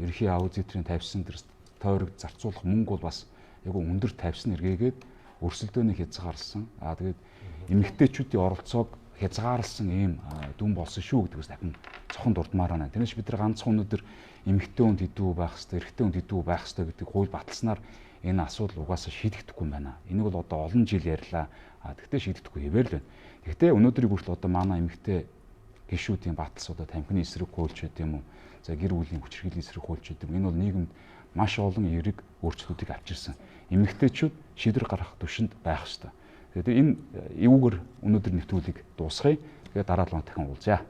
A: ерхий аудиторын тавьсан тэр тойрог зарцуулах мөнгө бол бас айгүй өндөр тавьсан эргээгээд өрсөлдөөний хязгаарлсан. Тэгээд эмэгтэйчүүдийн оролцоог хязгаарлсан ийм дүн болсон шүү гэдэг бас дахин цохон дурдмаар байна. Тэрнээс бид нар ганцхан өнөөдөр эмэгтэй хүнд хэдүү байх хэвээр, эрэгтэй хүнд хэдүү байх хэвээр гэдэг хууль баталснаар энэ асуудал угаасаа шийдэгдэхгүй байна. Энийг бол одоо олон жил ярьлаа. Тэгтээ шийдэгдэхгүй хэвээр л байна. Гэхдээ өнөөдрийг хүртэл одоо манай эмэгтэй гишүүдийн баталс одоо тамхины эсрэг хуульч гэдэг юм уу? За гэр бүлийн хүчирхийллийн эсрэг хуульч гэдэг юм. Энэ бол нийгэмд маш олон эерэг өөрчлөлтүүдийг авчирсан. Эмэгтэйчүүд шийдвэр гаргах түвшинд байх ёстой. Тэгээд энэ эвгэр өнөөдөр нэвтрүүлгийг дуусгая. Тэгээд дараа 7 дахин уулзъя.